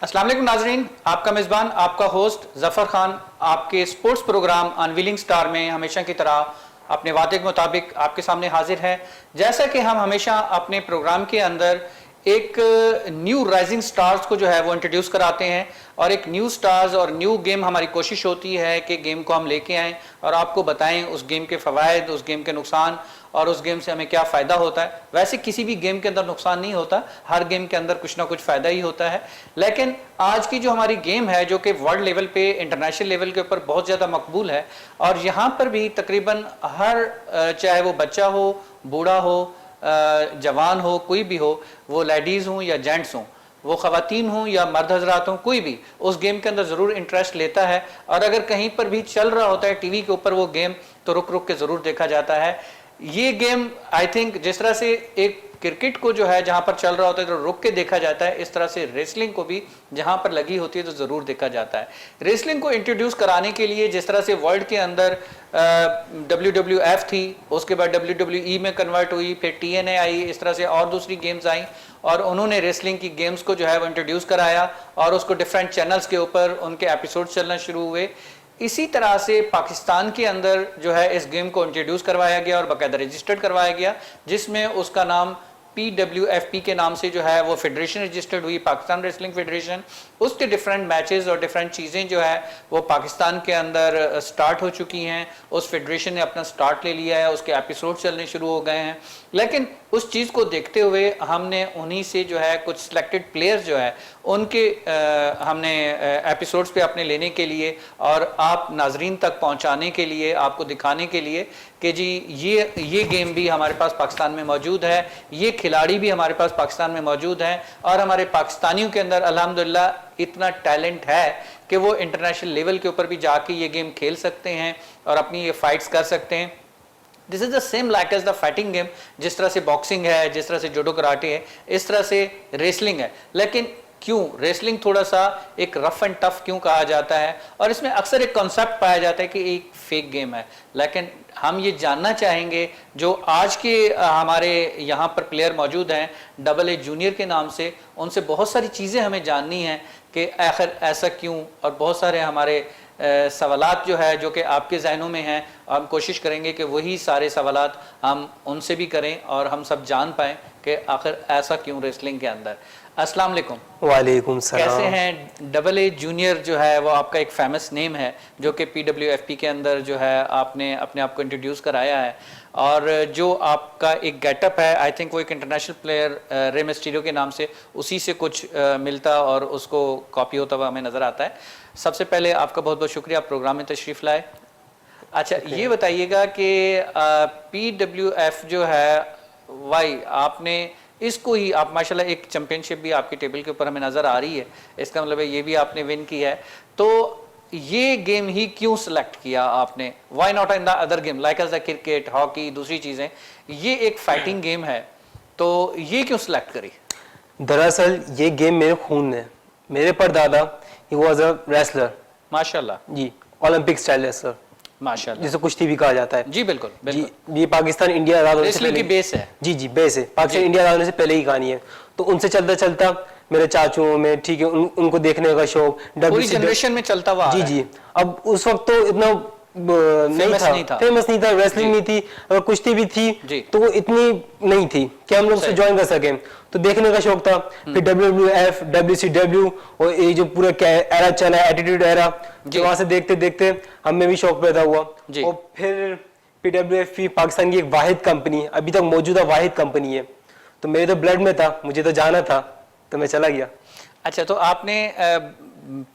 अस्सलाम वालेकुम नाजरीन, आपका मेज़बान आपका होस्ट ज़फ़र खान आपके स्पोर्ट्स प्रोग्राम अनवीलिंग स्टार में हमेशा की तरह अपने वादे के मुताबिक आपके सामने हाजिर है। जैसा कि हम हमेशा अपने प्रोग्राम के अंदर एक न्यू राइजिंग स्टार्स को जो है वो इंट्रोड्यूस कराते हैं और एक न्यू स्टार्स और न्यू गेम हमारी कोशिश होती है कि गेम को हम लेके आएँ और आपको बताएं उस गेम के फ़वाइद, उस गेम के नुकसान और उस गेम से हमें क्या फ़ायदा होता है। वैसे किसी भी गेम के अंदर नुकसान नहीं होता, हर गेम के अंदर कुछ ना कुछ फ़ायदा ही होता है। लेकिन आज की जो हमारी गेम है जो कि वर्ल्ड लेवल पे, इंटरनेशनल लेवल के ऊपर बहुत ज़्यादा मकबूल है और यहाँ पर भी तकरीबन हर चाहे वो बच्चा हो, बूढ़ा हो, जवान हो, कोई भी हो, वो लेडीज़ हों या जेंट्स हों, वो ख़वातीन हों या मर्द हजरात हों, कोई भी उस गेम के अंदर ज़रूर इंटरेस्ट लेता है और अगर कहीं पर भी चल रहा होता है टीवी के ऊपर वो गेम तो रुक रुक के ज़रूर देखा जाता है। ये गेम आई थिंक जिस तरह से एक क्रिकेट को जो है जहां पर चल रहा होता है तो रुक के देखा जाता है, इस तरह से रेसलिंग को भी जहां पर लगी होती है तो ज़रूर देखा जाता है। रेसलिंग को इंट्रोड्यूस कराने के लिए जिस तरह से वर्ल्ड के अंदर WWF थी, उसके बाद WWE में कन्वर्ट हुई, फिर TNA आई, इस तरह से और दूसरी गेम्स आई और उन्होंने रेसलिंग की गेम्स को जो है वो इंट्रोड्यूस कराया और उसको डिफरेंट चैनल्स के ऊपर उनके एपिसोड चलना शुरू हुए। इसी तरह से पाकिस्तान के अंदर जो है इस गेम को इंट्रोड्यूस करवाया गया और बाकायदा रजिस्टर्ड करवाया गया, जिसमें उसका नाम PWFP के नाम से जो है वो फेडरेशन रजिस्टर्ड हुई, पाकिस्तान रेसलिंग फेडरेशन। उसके डिफरेंट मैचेस और डिफरेंट चीज़ें जो है वो पाकिस्तान के अंदर स्टार्ट हो चुकी हैं। उस फेडरेशन ने अपना स्टार्ट ले लिया है, उसके एपिसोड चलने शुरू हो गए हैं। लेकिन उस चीज़ को देखते हुए हमने उन्हीं से जो है कुछ सिलेक्टेड प्लेयर्स जो है उनके हमने एपिसोड्स पे अपने लेने के लिए और आप नाजरीन तक पहुंचाने के लिए, आपको दिखाने के लिए कि जी ये गेम भी हमारे पास पाकिस्तान में मौजूद है, ये खिलाड़ी भी हमारे पास पाकिस्तान में मौजूद हैं और हमारे पाकिस्तानियों के अंदर अल्हम्दुलिल्लाह इतना टैलेंट है कि वो इंटरनेशनल लेवल के ऊपर भी जाके ये गेम खेल सकते हैं और अपनी ये फाइट्स कर सकते हैं। This is the same like as the fighting game, जिस तरह से बॉक्सिंग है, जिस तरह से जूडो कराटे है, इस तरह से रेसलिंग है। लेकिन क्यों रेसलिंग थोड़ा सा एक रफ एंड टफ क्यों कहा जाता है और इसमें अक्सर एक कॉन्सेप्ट पाया जाता है कि एक फेक गेम है। लेकिन हम ये जानना चाहेंगे जो आज के हमारे यहाँ पर प्लेयर मौजूद हैं AA जूनियर के नाम से, उनसे बहुत सारी चीज़ें हमें जाननी हैं कि आखिर ऐसा क्यों, और बहुत सारे हमारे सवालात जो है जो कि आपके जहनों में हैं, हम कोशिश करेंगे कि वही सारे सवालात हम उनसे भी करें और हम सब जान पाएँ कि आखिर ऐसा क्यों रेसलिंग के अंदर। अस्सलाम वालेकुम। वालेकुम सलाम। कैसे हैं? AA जूनियर जो है वो आपका एक फेमस नेम है जो कि PWFP के अंदर जो है आपने अपने आप को इंट्रोड्यूस कराया है और जो आपका एक गेटअप है आई थिंक वो एक इंटरनेशनल प्लेयर रे मिस्टीरियो के नाम से उसी से कुछ मिलता और उसको कॉपी होता हुआ हमें नज़र आता है। सबसे पहले आपका बहुत बहुत शुक्रिया, आप प्रोग्राम में तशरीफ़ लाए। अच्छा ये बताइएगा कि PWF जो है वाई आपने इसको ही आप माशाल्लाह एक चैंपियनशिप भी आपकी टेबल के ऊपर हमें नज़र आ रही है, इसका मतलब है ये भी आपने विन की है, तो ये गेम ही क्यों सिलेक्ट किया आपने? Why not in the other game like as the cricket, hockey, दूसरी चीज़ें? ये एक फाइटिंग गेम है तो ये क्यों सिलेक्ट करी? दरअसल ये गेम मेरे खून में, मेरे परदादा ही वाज अ रेसलर माशाल्लाह जी, ओलंपिक स्टाइल रेसलर माशाल्लाह, जिसे कुश्ती भी कहा जाता है जी। बिल्कुल बिल्कुल जी, ये पाकिस्तान इंडिया आज़ाद होने से पहले की बेस है। जी जी बेस है, पाकिस्तान इंडिया आज़ाद होने से पहले की कहानी है। तो उनसे चलता चलता मेरे चाचुओं में ठीक है उनको देखने का शौक, पूरी जनरेशन में चलता हुआ जी जी। अब उस वक्त तो इतना फेमस नहीं था, रेसलिंग नहीं थी, और कुश्ती भी थी तो वो इतनी नहीं थी कि हम लोग उसे ज्वाइन कर सके, तो देखने का शौक था। फिर WWF, WCW और ये जो पूरा एरा चला एटीट्यूड एरा, वहां से देखते देखते हमें भी शौक पैदा हुआ और फिर PWFP पाकिस्तान की एक वाहिद कंपनी, अभी तक मौजूदा वाहिद कंपनी है, तो मेरे तो ब्लड में था, मुझे तो जाना था तो मैं चला गया। अच्छा तो आपने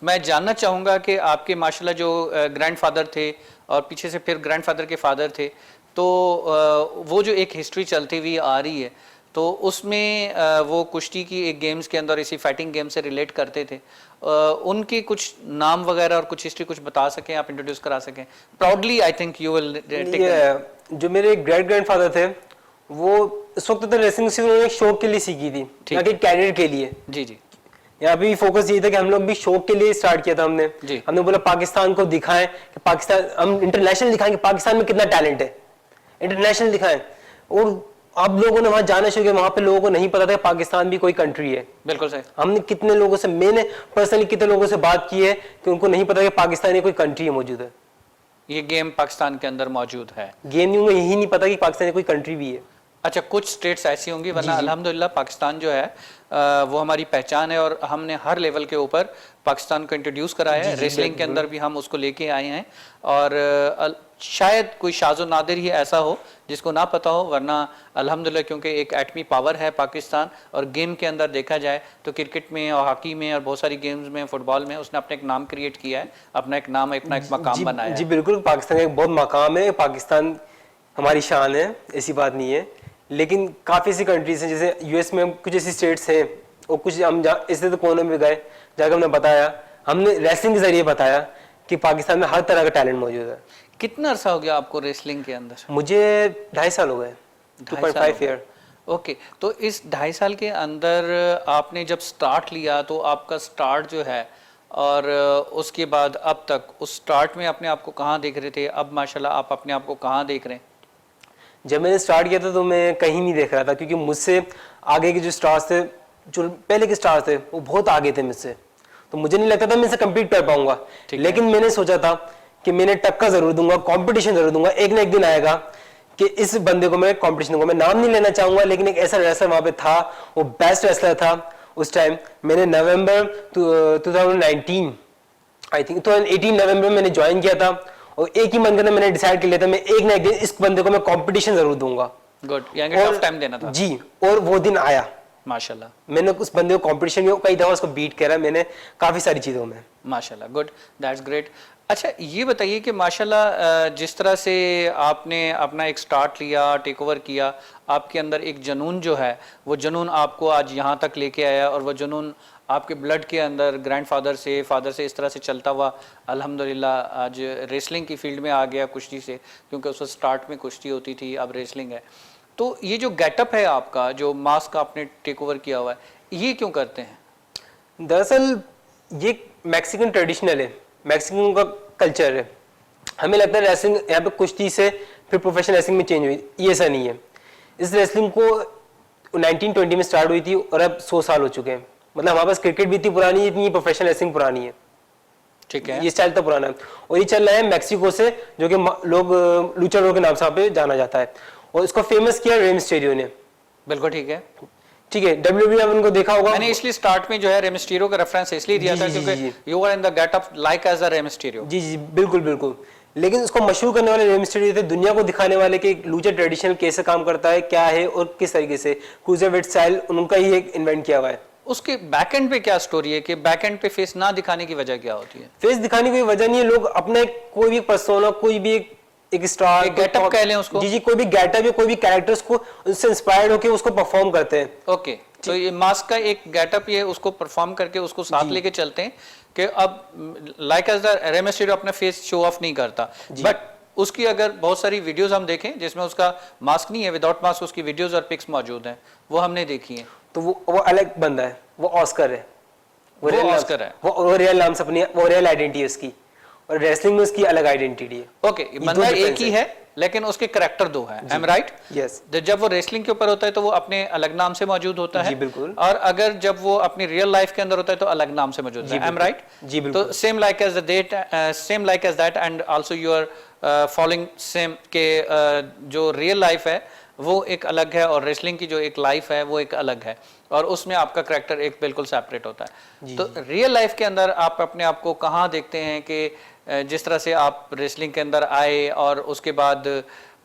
मैं जानना चाहूँगा कि आपके माशाल्लाह जो ग्रैंडफादर थे और पीछे से फिर ग्रैंडफादर के फादर थे, तो वो जो एक हिस्ट्री चलती हुई आ रही है तो उसमें वो कुश्ती की एक गेम्स के अंदर इसी फाइटिंग गेम से रिलेट करते थे, उनके कुछ नाम वगैरह और कुछ हिस्ट्री कुछ बता सकें आप, इंट्रोड्यूस करा सकें proudly? I think you will take. जो मेरे ग्रेट ग्रैंडफादर थे वो इस वक्त तो रेसलिंग सिर्फ उन्होंने शौक के लिए सीखी थी, ना कि कैरियर के लिए। जी जी। यहाँ भी फोकस ये था कि हम लोग भी शौक के लिए स्टार्ट किया था हमने बोला पाकिस्तान को दिखाएं कि पाकिस्तान, हम इंटरनेशनल दिखाएंगे पाकिस्तान में कितना टैलेंट है, इंटरनेशनल दिखाएं। और अब लोगों ने वहां जाना शुरू किया, वहां पे लोगों को नहीं पता था कि पाकिस्तान भी कोई कंट्री है। बिल्कुल सही। हमने कितने लोगों से, मैंने पर्सनली कितने लोगों से बात की है कि उनको नहीं पता कि पाकिस्तान में कोई कंट्री मौजूद है, ये गेम पाकिस्तान के अंदर मौजूद है। गेम उनको यही नहीं पता कि पाकिस्तान में कोई कंट्री भी है। अच्छा, कुछ स्टेट्स ऐसी होंगी, वरना अल्हम्दुलिल्लाह पाकिस्तान जो है वो हमारी पहचान है और हमने हर लेवल के ऊपर पाकिस्तान को इंट्रोड्यूस कराया है। रेसलिंग के अंदर भी हम उसको लेके आए हैं और शायद कोई शाज़ो नादिर ही ऐसा हो जिसको ना पता हो, वरना अल्हम्दुलिल्लाह क्योंकि एक एटमी पावर है पाकिस्तान। और गेम के अंदर देखा जाए तो क्रिकेट में और हॉकी में और बहुत सारी गेम्स में, फुटबॉल में उसने अपने एक नाम क्रिएट किया है, अपना एक नाम, अपना एक मकाम बनाया है। जी बिल्कुल, पाकिस्तान का एक बहुत मकाम है, पाकिस्तान हमारी शान है, ऐसी बात नहीं है। लेकिन काफ़ी ऐसी कंट्रीज हैं, जैसे यूएस में कुछ ऐसी स्टेट्स हैं और कुछ हम इससे तो कोने में गए, जाकर हमने बताया, हमने रेसलिंग के जरिए बताया कि पाकिस्तान में हर तरह का टैलेंट मौजूद है। कितना अरसा हो गया आपको रेसलिंग के अंदर? मुझे 2.5 साल हो गए, 2.5 ईयर। ओके, तो इस 2.5 साल के अंदर आपने जब स्टार्ट लिया तो आपका स्टार्ट जो है और उसके बाद अब तक, उस स्टार्ट में अपने आप को कहाँ देख रहे थे, अब माशाल्लाह आप अपने आप को कहाँ देख रहे हैं? जब मैंने स्टार्ट किया था तो मैं कहीं नहीं देख रहा था, क्योंकि मुझसे आगे के जो स्टार्स थे, जो पहले के स्टार्स थे, वो बहुत आगे थे मुझसे, तो मुझे नहीं लगता था मैं इनसे कम्पीट कर पाऊंगा। लेकिन मैंने सोचा था कि मैंने टक्कर जरूर दूंगा, कंपटीशन जरूर दूंगा, एक ना एक दिन आएगा कि इस बंदे को मैं कंपटीशन दूंगा। मैं नाम नहीं लेना चाहूंगा, लेकिन एक ऐसा रेसलर वहां पे था, वो बेस्ट रेसलर था उस टाइम। मैंने नवंबर 2019 आई थिंक 2018 नवंबर में मैंने ज्वाइन किया था और एक ही मन के अंदर मैंने डिसाइड कर लिया था मैं एक ना एक दिन इस बंदे को मैं कंपटीशन जरूर दूंगा। गुड, यानी टफ टाइम देना था। जी, और वो दिन आया माशाल्लाह। मैंने उस बंदे को कंपटीशन में कई दफा उसको बीट करा मैंने, काफी सारी चीजों में। माशाल्लाह, गुड, दैट्स ग्रेट। अच्छा, ये बताइए कि माशाल्लाह जिस तरह से आपने अपना एक स्टार्ट लिया, टेक ओवर किया, आपके अंदर एक जुनून जो है, वो जुनून आपको आज यहाँ तक लेके आया और वो जुनून आपके ब्लड के अंदर ग्रैंडफादर से, फादर से इस तरह से चलता हुआ अल्हम्दुलिल्लाह आज रेसलिंग की फील्ड में आ गया, कुश्ती से, क्योंकि उस स्टार्ट में कुश्ती होती थी, अब रेसलिंग है। तो ये जो गेटअप है आपका, जो मास्क आपने टेक ओवर किया हुआ है, ये क्यों करते हैं? दरअसल ये मैक्सिकन ट्रेडिशनल है, मैक्सिकन का कल्चर है। हमें लगता है रेसलिंग यहाँ पे कुश्ती से फिर प्रोफेशनल रेसलिंग में चेंज हुई, ये ऐसा नहीं है। इस रेसलिंग को 1920 में स्टार्ट हुई थी और अब 100 साल हो चुके हैं। मतलब हमारे पास क्रिकेट भी इतनी पुरानी है, इतनी प्रोफेशनल रेसलिंग पुरानी है। ठीक है, ये स्टाइल तो पुराना है और ये चल रहा है मैक्सिको से, जो कि लोग लूचाडोर के नाम से पे जाना जाता है और इसको फेमस किया रे मिस्टेरियो ने। बिल्कुल ठीक है, ठीक है। WWE आप उनको देखा होगा, मैंने इसलिए स्टार्ट में जो है रे मिस्टेरियो का रेफरेंस इसलिए दिया था क्योंकि you are in the getup like as a Rey Mysterio. जी जी बिल्कुल बिल्कुल। लेकिन उसको मशहूर करने वाले रे मिस्टेरियो थे, दुनिया को दिखाने वाले कि लूचा ट्रेडिशनल कैसे काम करता है, क्या है और किस तरीके से क्रूज़रवेट स्टाइल उनका ही एक इन्वेंट किया हुआ है। उसके बैकएंड पे क्या स्टोरी है कि बैकएंड पे फेस ना दिखाने की वजह क्या होती है? फेस दिखाने की वजह नहीं है, लोग अपने कोई भी पर्सोना, कोई भी एक स्टार, एक गेटअप कह लें उसको। जी जी, कोई भी गेटअप या कोई भी कैरेक्टर्स को उससे इंस्पायर्ड होकर उसको परफॉर्म करते हैं। ओके, तो ये मास्क का एक गेटअप, ये उसको परफॉर्म करके उसको साथ लेके चलते हैं कि अब like as the Rey Mysterio अपना फेस शो ऑफ नहीं करता, बट उसकी अगर बहुत सारी वीडियोस हम देखें जिसमें उसका मास्क नहीं है, विदाउट मास्क उसकी वीडियोस और पिक्स मौजूद हैं, वो हमने देखी हैं। तो वो अलग बंदा है, वो ऑस्कर है, वो ऑस्कर है, वो रियल नाम से अपनी, वो रियल आइडेंटिटी है उसकी, और रेसलिंग में उसकी अलग आइडेंटिटी है। ओके, बंदा एक ही है लेकिन उसके करैक्टर दो हैं, आई एम राइट? यस। जब वो रेसलिंग के ऊपर होता है तो वो अपने अलग नाम से मौजूद होता है। जी बिल्कुल। और अगर जब वो अपनी रियल लाइफ के अंदर होता है तो अलग नाम से मौजूद है, आई एम राइट? जी बिल्कुल। तो same like as that and also your following same के जो रियल लाइफ है वो एक अलग है और रेसलिंग की जो एक लाइफ है वो एक अलग है और उसमें आपका करैक्टर एक बिल्कुल सेपरेट होता है। तो रियल लाइफ के अंदर आप अपने आप को कहाँ देखते हैं कि जिस तरह से आप रेसलिंग के अंदर आए और उसके बाद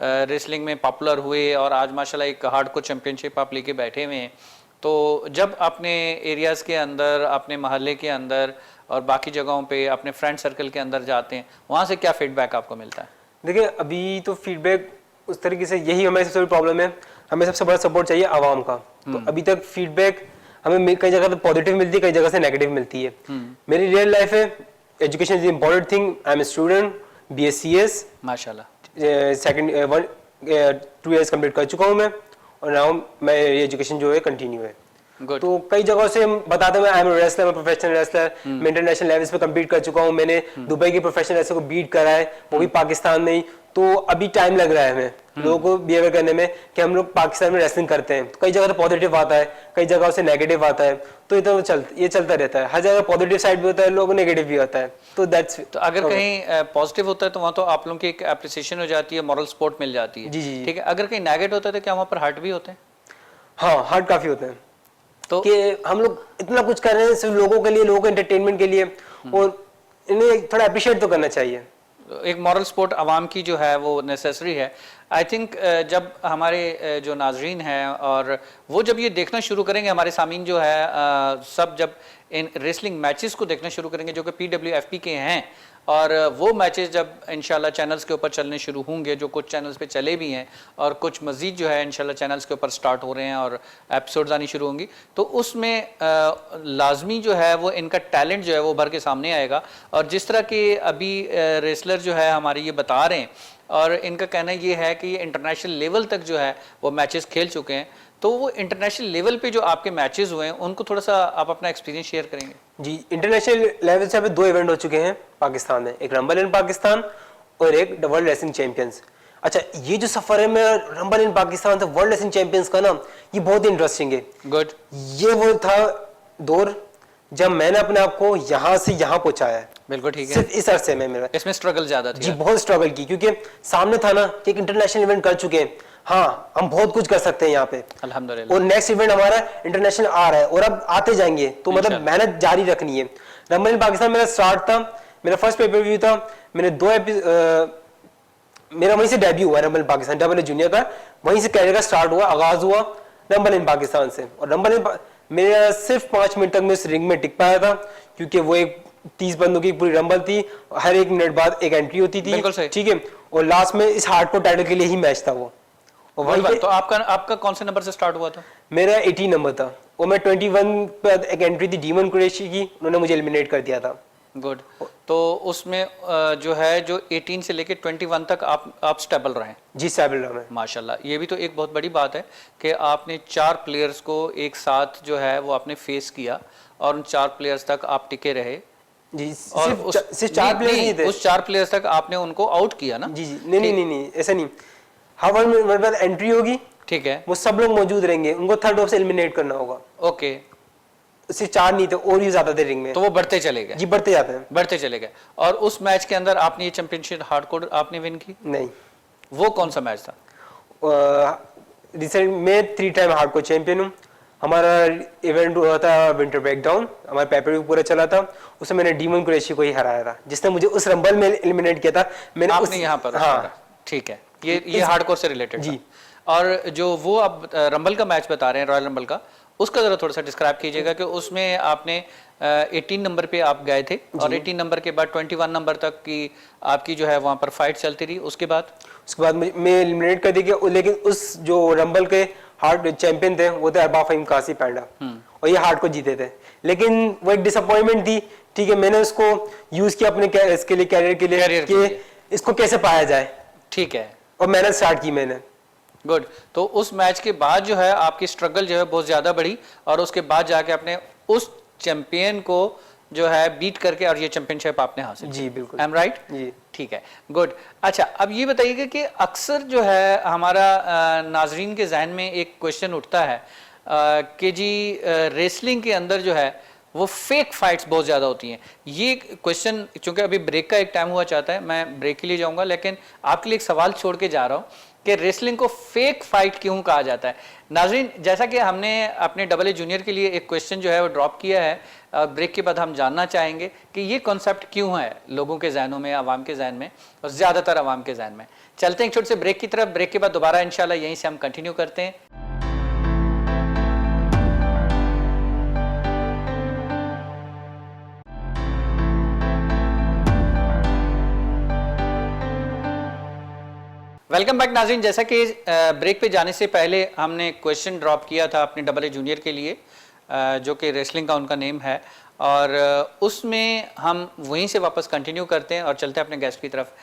रेसलिंग में पॉपुलर हुए और आज माशाल्लाह एक हार्डकोर चैंपियनशिप आप लेके बैठे हुए हैं, तो जब अपने एरियाज़ के अंदर, अपने मोहल्ले के अंदर और बाकी जगहों पे अपने फ्रेंड सर्कल के अंदर जाते हैं, वहाँ से क्या फीडबैक आपको मिलता है? देखिए, अभी तो फीडबैक उस तरीके से, यही हमारी सबसे बड़ी प्रॉब्लम है, हमें सबसे बड़ा सपोर्ट चाहिए आवाम का। तो अभी तक फीडबैक हमें कई जगह तो पॉजिटिव मिलती है, कई जगह से नेगेटिव मिलती है। मेरी रियल लाइफ है, education is important thing, I am a student, BScs माशाल्लाह, सेकंड 2 इयर्स कंप्लीट कर चुका हूँ मैं और नाउ मैं एजुकेशन जो है कंटिन्यू है। Good. तो कई जगहों से हम बताते हैं आई एम रेसलर, मैं प्रोफेशनल रेसलर, मैं इंटरनेशनल लेवल्स पे कम्पीट कर चुका हूँ, मैंने दुबई के प्रोफेशनल रेसलर को बीट करा है, वो भी पाकिस्तान में ही। तो अभी टाइम लग रहा है हमें लोगों को बिहेवियर करने में कि हम लोग पाकिस्तान में रेसलिंग करते हैं, तो कई जगह तो पॉजिटिव आता है, कई जगह से नेगेटिव आता है, तो ये चलता रहता है। हर जगह पॉजिटिव साइड भी होता है, लोगों नेगेटिव भी आता है, तो दैट्स तो अगर कहीं पॉजिटिव होता है तो वहाँ तो आप लोगों की एक एप्रिसिएशन हो जाती है, मॉरल सपोर्ट मिल जाती है। जी। ठीक है, अगर कहीं नेगेटिव होता है तो क्या वहाँ पर हर्ट भी होते हैं? हाँ, हर्ट काफी होते हैं, तो कि हम लोग इतना कुछ कर रहे हैं सिर्फ लोगों के लिए, लोगों के एंटरटेनमेंट के लिए, और इन्हें थोड़ा अप्रिशिएट तो करना चाहिए। एक मॉरल सपोर्ट आवाम की जो है वो नेसेसरी है। आई थिंक जब हमारे जो नाजरीन हैं और वो जब ये देखना शुरू करेंगे, हमारे सामीन जो है सब जब इन रेसलिंग मैचेस को देखना शुरू करेंगे जो कि PWFP के हैं, और वो मैचेस जब इंशाल्लाह चैनल्स के ऊपर चलने शुरू होंगे, जो कुछ चैनल्स पे चले भी हैं और कुछ मज़ीद जो है इंशाल्लाह चैनल्स के ऊपर स्टार्ट हो रहे हैं और एपिसोड्स आनी शुरू होंगी, तो उसमें लाजमी जो है वो इनका टैलेंट जो है वो भर के सामने आएगा। और जिस तरह के अभी रेसलर जो है हमारे ये बता रहे हैं, और इनका कहना ये है कि ये इंटरनेशनल लेवल तक जो है वो मैचेस खेल चुके हैं, तो वो इंटरनेशनल लेवल पे जो आपके मैचेस हुए हैं उनको थोड़ा सा आप अपना एक्सपीरियंस शेयर करेंगे? जी, इंटरनेशनल लेवल से अभी 2 इवेंट हो चुके हैं पाकिस्तान में, एक रंबल इन पाकिस्तान और एक वर्ल्ड रेसलिंग चैंपियंस। अच्छा, ये जो सफर है मेरा रंबल इन पाकिस्तान से वर्ल्ड रेसलिंग चैंपियंस का ना, ये बहुत इंटरेस्टिंग है। गुड। ये वो था दौर जब मैंने अपने आप को यहाँ से यहाँ पहुंचाया है। बिल्कुल ठीक है। सिर्फ इस अरसे में मेरा इसमें स्ट्रगल ज्यादा थी। जी, बहुत स्ट्रगल की, क्योंकि सामने था ना कि एक इंटरनेशनल इवेंट कर चुके हैं, हाँ हम बहुत कुछ कर सकते हैं यहाँ पे, अल्हम्दुलिल्लाह, और नेक्स्ट इवेंट हमारा इंटरनेशनल आ रहा है और अब आते जाएंगे, तो मतलब मेहनत जारी रखनी है। रंबल इन पाकिस्तान मेरा स्टार्ट था, मेरा फर्स्ट पेपर व्यू था, मैंने मेरा वहीं से डेब्यू हुआ रंबल इन पाकिस्तान, डबल जूनियर का, वहीं से कैरियर का स्टार्ट हुआ, आगाज हुआ रंबल इन पाकिस्तान से। और रंबल इन मेरा सिर्फ 5 मिनट तक मैं उस रिंग में टिक पाया था, क्योंकि वो एक 30 बंदों की पूरी रंबल थी, हर 1 मिनट बाद एक एंट्री होती थी, ठीक है, और लास्ट में इस हार्डकोर टाइटल के लिए ही मैच था वो। और वही तो आपका कौन से नंबर से स्टार्ट हुआ था? मेरा 18 नंबर था, और मैं 21 पे एक एंट्री थी डीमन कुरैशी की, उन्होंने मुझे एलिमिनेट कर दिया था। गुड। तो उसमें जो है जो 18 से लेके 21 तक आप स्टेबल रहे? जी, स्टेबल रहा मैं, माशाल्लाह। ये भी तो एक बहुत बड़ी बात है कि आपने 4 प्लेयर्स को एक साथ जो है वो आपने फेस किया और उन 4 प्लेयर्स तक आप टिके रहे। जी, और सिर्फ 4 प्लेयर्स नहीं थे, उस 4 प्लेयर्स तक आपने उनको आउट किया ना? जी जी, नहीं ऐसा नहीं, हर मेरे पास एंट्री होगी, ठीक है, वो सब लोग मौजूद रहेंगे, उनको थर्ड ऑफ से एलिमिनेट करना होगा। ओके, सिर्फ 4 नहीं थे, और भी ज्यादा थे रिंग में, तो वो बढ़ते चले गए? जी, बढ़ते जाते हैं, बढ़ते चले गए। और उस मैच के अंदर आपने ये चैंपियनशिप हार्डकोर आपने विन की? नहीं। वो कौन सा मैच था? रिसेंट में 3 टाइम हार्डकोर चैंपियन हूँ। हमारा इवेंट हुआ था विंटर ब्रेकडाउन, हमारा पेपर भी पूरा चला था, उसमें मैंने डीमन कुरैशी को ही हराया था, जिसने मुझे उस रंबल में एलिमिनेट किया था। मैंने आपने यहाँ पर, हाँ ठीक है, ये हार्डकोर से रिलेटेड जी। और जो वो आप रंबल का मैच बता रहे हैं, रॉयल रंबल का, उसका जरा थोड़ा सा डिस्क्राइब कीजिएगा कि उसमें आपने 18 नंबर पे आप गए थे और 18 नंबर के बाद 21 नंबर तक की आपकी जो है वहां पर फाइट चलती रही। उसके बाद मैं एलिमिनेट कर दिया, लेकिन उस जो रंबल के हार्ड चैंपियन थे वो थे अरबाब फहीम कासी पैंडा, और ये हार्ड को जीते थे, लेकिन वो एक डिसअपॉइंटमेंट थी। ठीक है, मैंने उसको यूज किया अपने इसके लिए, कैरियर के लिए, कि इसको कैसे पाया जाए, ठीक है, और मेहनत स्टार्ट की मैंने। गुड। तो उस मैच के बाद जो है आपकी स्ट्रगल जो है बहुत ज्यादा बढ़ी, और उसके बाद जाके आपने उस चैंपियन को जो है बीट करके और ये चैंपियनशिप आपने हासिल की। जी बिल्कुल, आई एम राइट? जी ठीक है, गुड। अच्छा, अब ये बताइएगा कि अक्सर जो है हमारा नाजरीन के जहन में एक क्वेश्चन उठता है कि जी रेसलिंग के अंदर जो है वो फेक फाइट्स बहुत ज़्यादा होती हैं। ये क्वेश्चन, चूंकि अभी ब्रेक का एक टाइम हुआ चाहता है, मैं ब्रेक के लिए जाऊंगा, लेकिन आपके लिए एक सवाल छोड़ के जा रहा हूँ कि रेसलिंग को फेक फाइट क्यों कहा जाता है। नाजरीन, जैसा कि हमने अपने डबल ए जूनियर के लिए एक क्वेश्चन जो है वो ड्रॉप किया है, ब्रेक के बाद हम जानना चाहेंगे कि ये कॉन्सेप्ट क्यों है लोगों के जहनों में, आवाम के जहन में, और ज़्यादातर आवाम के जहन में। चलते हैं एक छोटे से ब्रेक की तरफ, ब्रेक के बाद दोबारा इंशाल्लाह यहीं से हम कंटिन्यू करते हैं। वेलकम बैक नाज़रीन। जैसा कि ब्रेक पे जाने से पहले हमने क्वेश्चन ड्रॉप किया था अपने डबल ए जूनियर के लिए, जो कि रेसलिंग का उनका नेम है, और उसमें हम वहीं से वापस कंटिन्यू करते हैं और चलते हैं अपने गेस्ट की तरफ।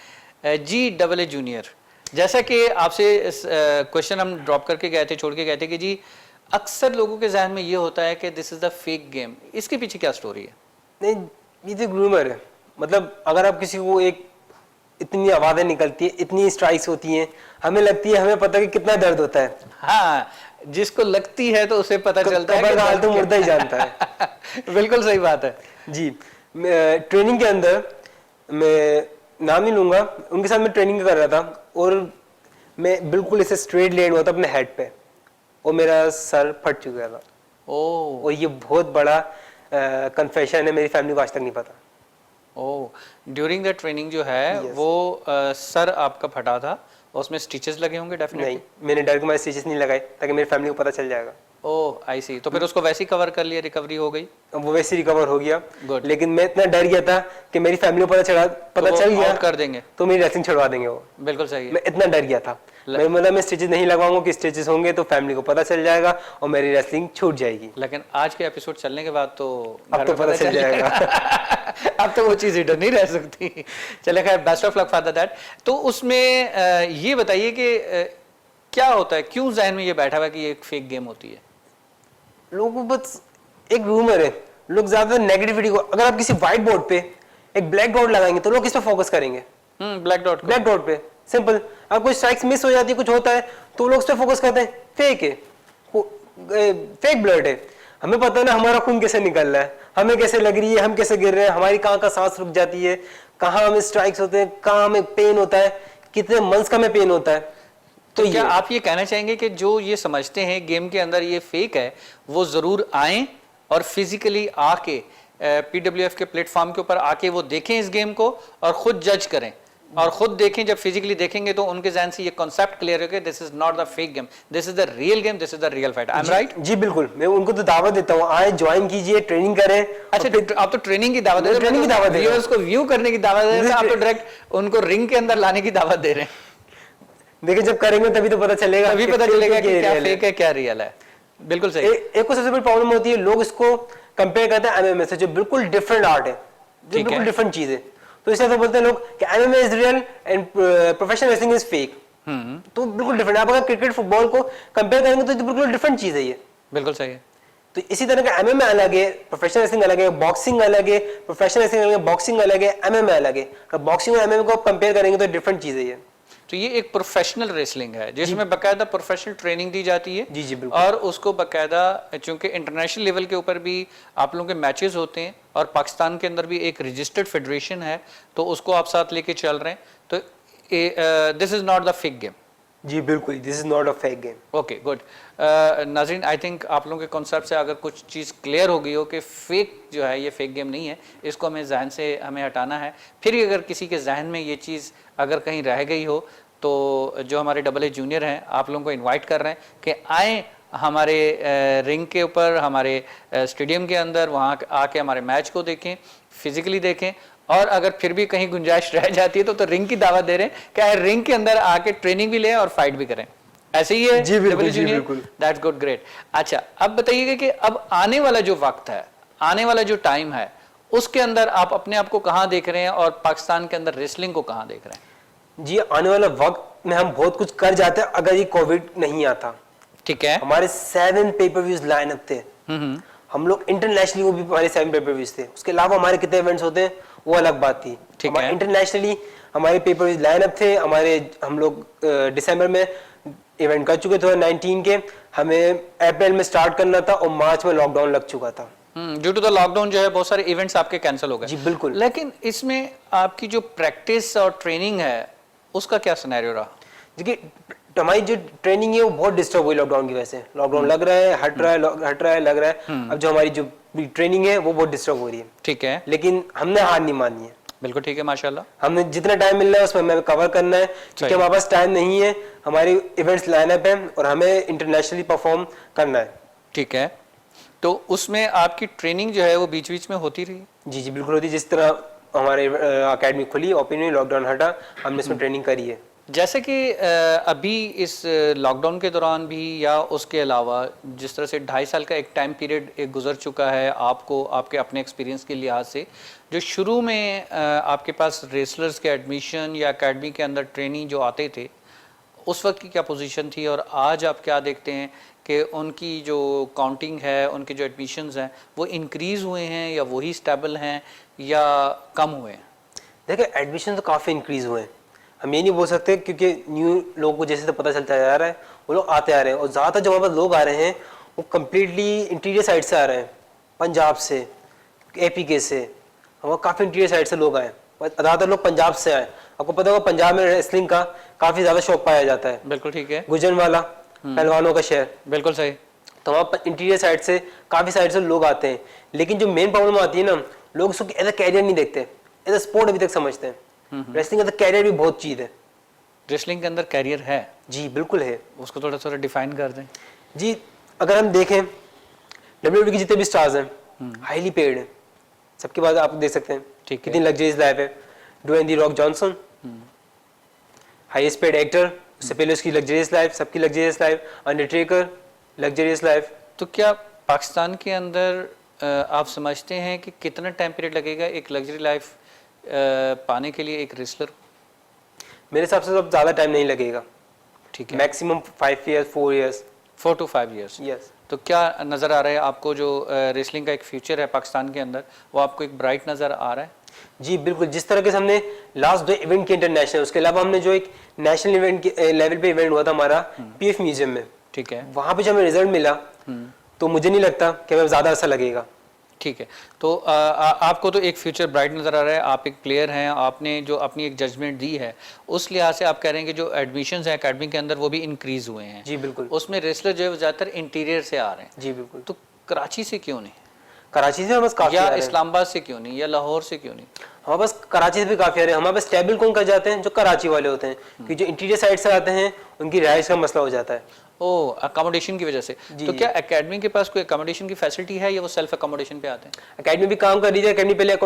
जी डबल ए जूनियर, जैसा कि आपसे क्वेश्चन हम ड्रॉप करके गए थे, छोड़ के गए थे कि जी अक्सर लोगों के जहन में ये होता है कि this is the fake game, इसके पीछे क्या स्टोरी है? नहीं, ये तो ग्रूमर है। मतलब अगर आप किसी को एक इतनी आवाजें निकलती है, इतनी स्ट्राइक्स होती हैं, हमें लगती है हमें पता है कि कितना दर्द होता है। हाँ, जिसको लगती है तो उसे पता चलता है कि हाल तो मुर्दा ही जानता है। बिल्कुल सही बात है जी। ट्रेनिंग के अंदर मैं नाम नहीं लूंगा, उनके साथ मैं ट्रेनिंग कर रहा था और मैं बिल्कुल इसे स्ट्रेट लैंड हुआ था अपने हेड पे और मेरा सर फट चुका था। ओह, और ये बहुत बड़ा कन्फेशन है, मेरी फैमिली को आज तक नहीं पता। ओह, ड्यूरिंग द ट्रेनिंग जो है Yes. वो सर आपका फटा था, उसमें स्टिचेस लगे होंगे डेफिनेटली। नहीं, मैंने डर के मारे स्टिचेस नहीं लगाए ताकि मेरी फैमिली को पता चल जाएगा। ओह आई सी, तो फिर उसको वैसे ही कवर कर लिया, रिकवरी हो गई। अब वो वैसे रिकवर हो गया। Good. लेकिन मैं इतना डर गया था कि मेरी फैमिली को पता वो चल गया out कर देंगे। तो मेरी रेसलिंग छुड़वा देंगे वो। बिल्कुल सही है। मैं इतना डर गया था। मैं स्टिचेस नहीं लगाऊंगा कि स्टिचेस होंगे तो फैमिली को पता चल जाएगा और मेरी रेसलिंग छूट जाएगी। लेकिन आज के एपिसोड चलने के बाद तो अब तो पता चल जाएगा। अब तो वो चीज हिडन नहीं रह सकती। चले खैर, best of luck for that. तो उसमें ये बताइए कि क्या होता है, क्यों जहन में ये बैठा हुआ कि ये एक फेक गेम होती है? लोगों को बस एक रूमर है, लोग ज्यादा नेगेटिविटी को, अगर आप किसी व्हाइट बोर्ड पे एक ब्लैक डॉट लगाएंगे तो लोग किस पे फोकस करेंगे? ब्लैक डॉट पे। सिंपल। अब कोई स्ट्राइक्स मिस हो जाती है, कुछ होता है तो लोग उस पे फोकस करते हैं, फेक है, फेक ब्लड है। हमें पता है ना हमारा खून कैसे निकल रहा है, हमें कैसे लग रही है, हम कैसे गिर रहे हैं, हमारी कहाँ का सांस रुक जाती है, कहाँ हमें स्ट्राइक्स होते हैं, कहाँ हमें पेन होता है, कितने मंथ्स का हमें पेन होता है। तो क्या आप ये कहना चाहेंगे कि जो ये समझते हैं गेम के अंदर ये फेक है, वो जरूर आए और फिजिकली आके पीडब्ल्यूएफ के प्लेटफॉर्म के ऊपर आके वो देखें इस गेम को और खुद जज करें और खुद देखें? जब फिजिकली देखेंगे तो उनके जहन से ये कॉन्सेप्ट क्लियर हो गया, this is not the fake game, this is the real game, this is the real fight. I am right? जी बिल्कुल, मैं उनको तो दावत देता हूँ, आए ज्वाइन कीजिए, ट्रेनिंग करें। अच्छा, आप तो ट्रेनिंग की दावत दे रहे हैं, ट्रेनिंग की दावत दे रहे हैं, व्यूअर्स को व्यू करने की दावत दे रहे हैं, आप तो डायरेक्ट उनको रिंग के अंदर लाने की दावत दे रहे हैं। देखिए जब करेंगे तभी तो पता चलेगा, तभी पता चलेगा कि क्या फेक है क्या रियल है। बिल्कुल सही। एक को सबसे बड़ी प्रॉब्लम होती है, लोग इसको कंपेयर करते हैं एमएमए से, जो बिल्कुल डिफरेंट आर्ट है, जो बिल्कुल डिफरेंट चीज है। तो इसलिए तो बोलते हैं लोग कि MMA is real and professional wrestling is fake. तो बिल्कुल डिफरेंट। आप अगर क्रिकेट फुटबॉल को कंपेयर करेंगे तो बिल्कुल डिफरेंट चीज है ये। बिल्कुल सही है। तो इसी तरह का एमएमए अलग है, प्रोफेशनल रेसलिंग अलग है, बॉक्सिंग अलग है, प्रोफेशनल रेसलिंग अलग है, बॉक्सिंग अलग है, एमएमए अलग है। अगर बॉक्सिंग और एमएमए को आप कंपेयर करेंगे तो डिफरेंट चीज है ये। तो ये एक प्रोफेशनल रेसलिंग है जिसमें बकायदा प्रोफेशनल ट्रेनिंग दी जाती है। जी जी बिल्कुल। और उसको बकायदा, चूंकि इंटरनेशनल लेवल के ऊपर भी आप लोगों के मैचेस होते हैं और पाकिस्तान के अंदर भी एक रजिस्टर्ड फेडरेशन है, तो उसको आप साथ लेके चल रहे हैं। तो this is not the fake game. जी बिल्कुल, this is not a fake game. Okay good. नाज़रीन, आई थिंक आप लोगों के कॉन्सेप्ट से अगर कुछ चीज़ क्लियर हो गई हो कि फेक जो है ये फेक गेम नहीं है, इसको हमें जहन से हमें हटाना है। फिर अगर किसी के जहन में ये चीज़ अगर कहीं रह गई हो तो जो हमारे AA जूनियर हैं आप लोगों को इनवाइट कर रहे हैं कि आएँ हमारे रिंग के ऊपर, हमारे स्टेडियम के अंदर, वहाँ आके हमारे मैच को देखें, फिजिकली देखें। और अगर फिर भी कहीं गुंजाइश रह जाती है तो रिंग की दावत दे रहे हैं कि रिंग के अंदर आके ट्रेनिंग भी लें और फाइट भी करें। ऐसे ही है जी बिल्कुल, जी बिल्कुल। That's good, great. अच्छा, अब बताइएगा कि अब आने वाला जो वक्त है, आने वाला जो टाइम है, उसके अंदर आप अपने आप को कहाँ देख रहे हैं और पाकिस्तान के अंदर रेसलिंग को कहाँ देख रहे हैं? जी, आने वाला वक्त में हम बहुत कुछ कर जाते हैं अगर ये कोविड नहीं आता। ठीक है। हमारे 7 पेपर-व्यूज लाइन अप थे। हम लोग इंटरनेशनली, वो भी हमारे 7 पेपर-व्यूज थे। उसके अलावा हमारे कितने इवेंट्स होते हैं वो अलग बात थी। ठीक है। इंटरनेशनली हमारे पेपर-व्यूज लाइन अप थे। हम लोग दिसंबर में इवेंट कर चुके थे 19 के। हमें अप्रैल में स्टार्ट करना था और मार्च में लॉकडाउन लग चुका था। ड्यू टू द लॉकडाउन जो है बहुत सारे इवेंट्स आपके कैंसिल हो गए। जी बिल्कुल। लेकिन इसमें आपकी जो प्रैक्टिस और ट्रेनिंग है उसका क्या सिनेरियो रहा? देखिए, हमारी जो ट्रेनिंग है वो बहुत डिस्टर्ब हुई लॉकडाउन की वजह से। लॉकडाउन लग रहा है, हट रहा है, लग रहा है। अब जो हमारी जो ट्रेनिंग है वो बहुत डिस्टर्ब हो रही है। ठीक है। लेकिन हमने हार नहीं मानी है। बिल्कुल ठीक है, माशाल्लाह। हमने जितना टाइम मिल रहा है उसमें हमें कवर करना है, क्योंकि हमारे पास टाइम नहीं है। हमारी इवेंट्स लाइनअप है और हमें इंटरनेशनली परफॉर्म करना है। ठीक है। तो उसमें आपकी ट्रेनिंग जो है वो बीच बीच में होती रही? जी जी बिल्कुल होती। जिस तरह हमारे अकेडमी खुली, ओपन हुई, लॉकडाउन हटा, हमने इसमें ट्रेनिंग करी है। जैसे कि अभी इस लॉकडाउन के दौरान भी या उसके अलावा जिस तरह से 2.5 साल का एक टाइम पीरियड एक गुजर चुका है, आपको आपके अपने एक्सपीरियंस के लिहाज से, जो शुरू में आपके पास रेसलर्स के एडमिशन या एकेडमी के अंदर ट्रेनिंग जो आते थे, उस वक्त की क्या पोजीशन थी और आज आप क्या देखते हैं कि उनकी जो काउंटिंग है, उनके जो एडमिशन्स हैं वो इंक्रीज़ हुए हैं या वही स्टेबल हैं या कम हुए हैं? देखिए एडमिशन तो काफ़ी इंक्रीज हुए हैं, हम ये नहीं बोल सकते क्योंकि न्यू लोगों को जैसे तो पता चलता जा रहा है वो लोग आते आ रहे हैं, और ज़्यादातर जो हमारे पास लोग आ रहे हैं वो कम्प्लीटली इंटीरियर साइड से आ रहे हैं, पंजाब से, APK से, हमारे काफ़ी इंटीरियर साइड से लोग आए, ज़्यादातर लोग पंजाब से आए। आपको पता होगा पंजाब में रेसलिंग का काफ़ी ज़्यादा शौक पाया जाता है। बिल्कुल ठीक है। गुजरनवाला पहलवानों का शहर। बिल्कुल सही। तो वहाँ इंटीरियर साइड से काफ़ी साइड से लोग आते हैं, लेकिन जो मेन प्रॉब्लम आती है ना, लोग उसको एज अ कैरियर नहीं देखते, एज अ स्पोर्ट अभी तक समझते हैं। रेसलिंग एज अ कैरियर भी बहुत चीज़ है। रेसलिंग के अंदर कैरियर है? जी बिल्कुल है। उसको थोड़ा थोड़ा डिफाइन कर दें। जी अगर हम देखें WWE के जितने भी स्टार्स हैं हाईली पेड हैं, सबके बाद आप देख सकते हैं कितनी लग्जरियस लाइफ है। Dwayne the Rock Johnson highest paid actor, उससे पहले उसकी लग्जरियस लाइफ, सबकी luxurious life. Undertaker luxurious life. तो क्या पाकिस्तान के अंदर आप समझते हैं कि कितना टाइम पीरियड लगेगा एक लग्जरी लाइफ पाने के लिए एक रेसलर? मेरे हिसाब से तो ज़्यादा टाइम नहीं लगेगा। ठीक है। Maximum 5 years 4 years 4 to 5 years। Yes. तो क्या नज़र आ रहा है आपको जो रेसलिंग का एक फ्यूचर है पाकिस्तान के अंदर, वो आपको एक ब्राइट नज़र आ रहा है? जी बिल्कुल। जिस तरह के हमने लास्ट 2 इवेंट किए इंटरनेशनल, उसके अलावा हमने जो एक नेशनल इवेंट के लेवल पे इवेंट हुआ था हमारा PF म्यूजियम में, ठीक है, वहाँ पे जब हमें रिजल्ट मिला तो मुझे नहीं लगता कि हमें ज़्यादा ऐसा लगेगा। ठीक है। तो आपको तो एक फ्यूचर ब्राइट नज़र आ रहा है, आप एक प्लेयर हैं, आपने जो अपनी एक जजमेंट दी है उस लिहाज से आप कह रहे हैं कि जो एडमिशन्स हैं एकेडमी के अंदर वो भी इंक्रीज हुए हैं। जी बिल्कुल। उसमें रेसलर जो है वो ज़्यादातर इंटीरियर से आ रहे हैं। जी बिल्कुल। तो कराची से क्यों नहीं? कराची से बस काफ़ी, या इस्लामाबाद से क्यों नहीं, या लाहौर से क्यों नहीं? हमारे पास कराची से भी काफ़ी आ रहे हैं। हमारे पास टेबल कौन कर जाते हैं, जो कराची वाले होते हैं, कि जो इंटीरियर साइड से आते हैं उनकी रिहाइश का मसला हो जाता है। ओ, अकोमोडेशन की वजह से। तो क्या एकेडमी के पास कोई अकोमोडेशन की फैसिलिटी है या वो सेल्फ अकोमोडेशन पे आते हैं? एकेडमी भी काम कर रही थी, एकेडमी पहले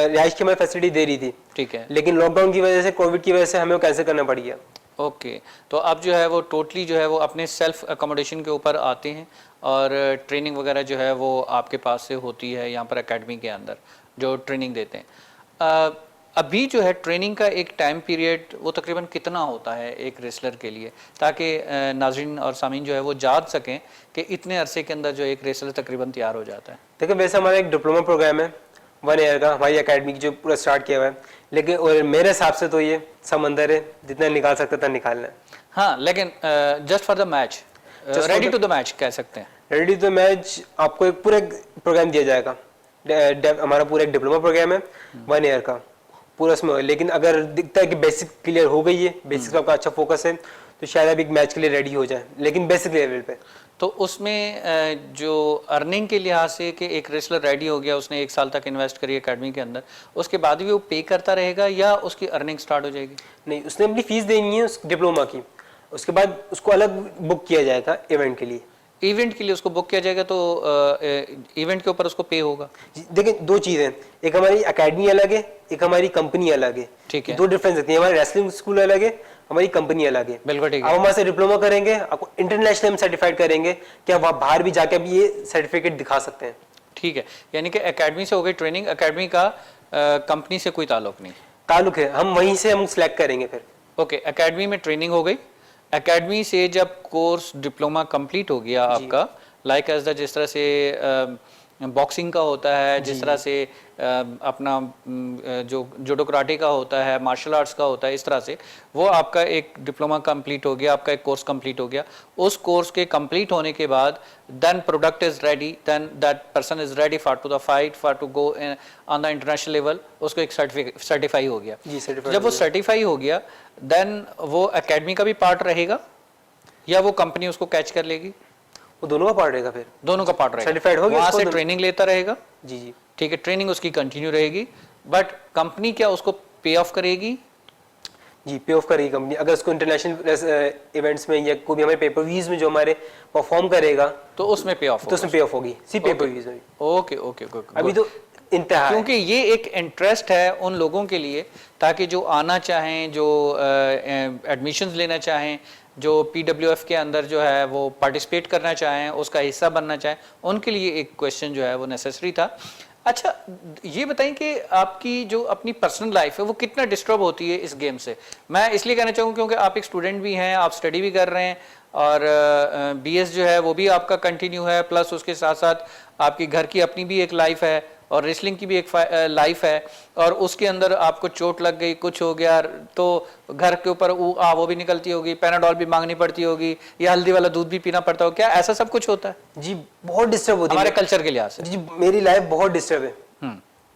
रिहाइश की हमें फैसिलिटी दे रही थी, ठीक है, लेकिन लॉकडाउन की वजह से, कोविड की वजह से हमें कैंसिल करना पड़ गया। ओके। तो अब जो है वो टोटली जो है वो अपने सेल्फ अकोमोडेशन के ऊपर आते हैं और ट्रेनिंग वगैरह जो है वो आपके पास से होती है यहाँ पर एकेडमी के अंदर जो ट्रेनिंग देते हैं। अभी जो है ट्रेनिंग का एक टाइम पीरियड वो तकरीबन कितना होता है एक रेसलर के लिए, ताकि नाज़रीन और सामीन जो है वो जान सकें कि इतने अरसे के अंदर जो एक रेसलर तकरीबन तैयार हो जाता है? देखिए वैसे हमारा एक डिप्लोमा प्रोग्राम है 1 year का, हमारी एकेडमी जो पूरा स्टार्ट किया हुआ है, लेकिन और मेरे हिसाब से तो ये समंदर है, जितना निकाल सकते था निकालना है। हाँ, लेकिन just for the match, ready to the match कह सकते हैं। रेडी टू द मैच आपको एक पूरा प्रोग्राम दिया जाएगा। हमारा पूरा एक डिप्लोमा प्रोग्राम है 1 year का पूरा उसमें। लेकिन अगर दिखता है कि बेसिक क्लियर हो गई है, बेसिक का आपका अच्छा फोकस है, तो शायद आप एक मैच के लिए रेडी हो जाए, लेकिन बेसिक लेवल पे। तो उसमें जो अर्निंग के लिहाज से कि एक रेसलर रेडी हो गया, उसने 1 साल तक इन्वेस्ट करी एकेडमी के अंदर, उसके बाद भी वो पे करता रहेगा या उसकी अर्निंग स्टार्ट हो जाएगी? नहीं, उसने अपनी फीस देनी है उस डिप्लोमा की, उसके बाद उसको अलग बुक किया जाएगा इवेंट के लिए। इवेंट के लिए उसको बुक किया जाएगा तो इवेंट के ऊपर उसको पे होगा? देखिए 2 चीज़ें, एक हमारी एकेडमी अलग है, एक हमारी कंपनी अलग है। ठीक है, 2 डिफरेंस होती है। हमारी रेसलिंग स्कूल अलग है, हमारी कंपनी अलग है। बिल्कुल ठीक है। आप हमारे से डिप्लोमा करेंगे, आपको इंटरनेशनल हम सर्टिफाइड करेंगे कि आप वहाँ बाहर भी जाके भी ये सर्टिफिकेट दिखा सकते हैं। ठीक है, यानी कि एकेडमी से हो गई ट्रेनिंग, एकेडमी का कंपनी से कोई ताल्लुक नहीं? ताल्लुक है, हम वहीं से हम सिलेक्ट करेंगे फिर। ओके, एकेडमी में ट्रेनिंग हो गई, एकेडमी से जब कोर्स डिप्लोमा कंप्लीट हो गया आपका, लाइक एज द जिस तरह से बॉक्सिंग का होता है, जिस तरह से अपना जो जुडो कराटे का होता है, मार्शल आर्ट्स का होता है, इस तरह से वो आपका एक डिप्लोमा कंप्लीट हो गया, आपका एक कोर्स कंप्लीट हो गया। उस कोर्स के कंप्लीट होने के बाद then product is ready, then that person is ready for to the fight, for to go on the international level, उसको एक सर्टिफाई हो गया। जब वो सर्टिफाई हो गया देन वो एकेडमी का भी पार्ट रहेगा या वो कंपनी उसको कैच कर लेगी? वो दोनों का पार्ट रहेगा, फिर दोनों का पार्ट रहेगा। सर्टिफाइड हो गया, वहाँ से ट्रेनिंग लेता रहेगा। जी जी ठीक है, ट्रेनिंग उसकी कंटिन्यू रहेगी, बट कंपनी क्या उसको पे ऑफ करेगी? जी, पे ऑफ करेगी कंपनी। अगर उसको इंटरनेशनल इवेंट्स में या कोई भी हमारे पेपर व्यूज में जो हमारे परफॉर्म करेगा तो उसमें पे ऑफ, तो उसमें पे ऑफ होगी, सिर्फ पेपर व्यूज में। Okay okay okay. अभी तो इंतहा, क्योंकि ये एक इंटरेस्ट है उन लोगों के लिए, ताकि जो आना चाहें, जो एडमिशन्स लेना चाहें, जो PWF के अंदर जो है वो पार्टिसिपेट करना चाहें, उसका हिस्सा बनना चाहें, उनके लिए एक क्वेश्चन जो है वो नेसेसरी था। अच्छा, ये बताएं कि आपकी जो अपनी पर्सनल लाइफ है वो कितना डिस्टर्ब होती है इस गेम से? मैं इसलिए कहना चाहूँगा क्योंकि आप एक स्टूडेंट भी हैं, आप स्टडी भी कर रहे हैं और BS जो है वो भी आपका कंटिन्यू है, प्लस उसके साथ साथ आपकी घर की अपनी भी एक लाइफ है और रेसलिंग की भी एक लाइफ है, और उसके अंदर आपको चोट लग गई, कुछ हो गया, तो घर के ऊपर वो भी निकलती होगी, पैनाडोल भी मांगनी पड़ती होगी, या हल्दी वाला दूध भी पीना पड़ता हो, क्या ऐसा सब कुछ होता है? जी बहुत डिस्टर्ब होती है हमारे कल्चर के लिहाज से। जी मेरी लाइफ बहुत डिस्टर्ब है,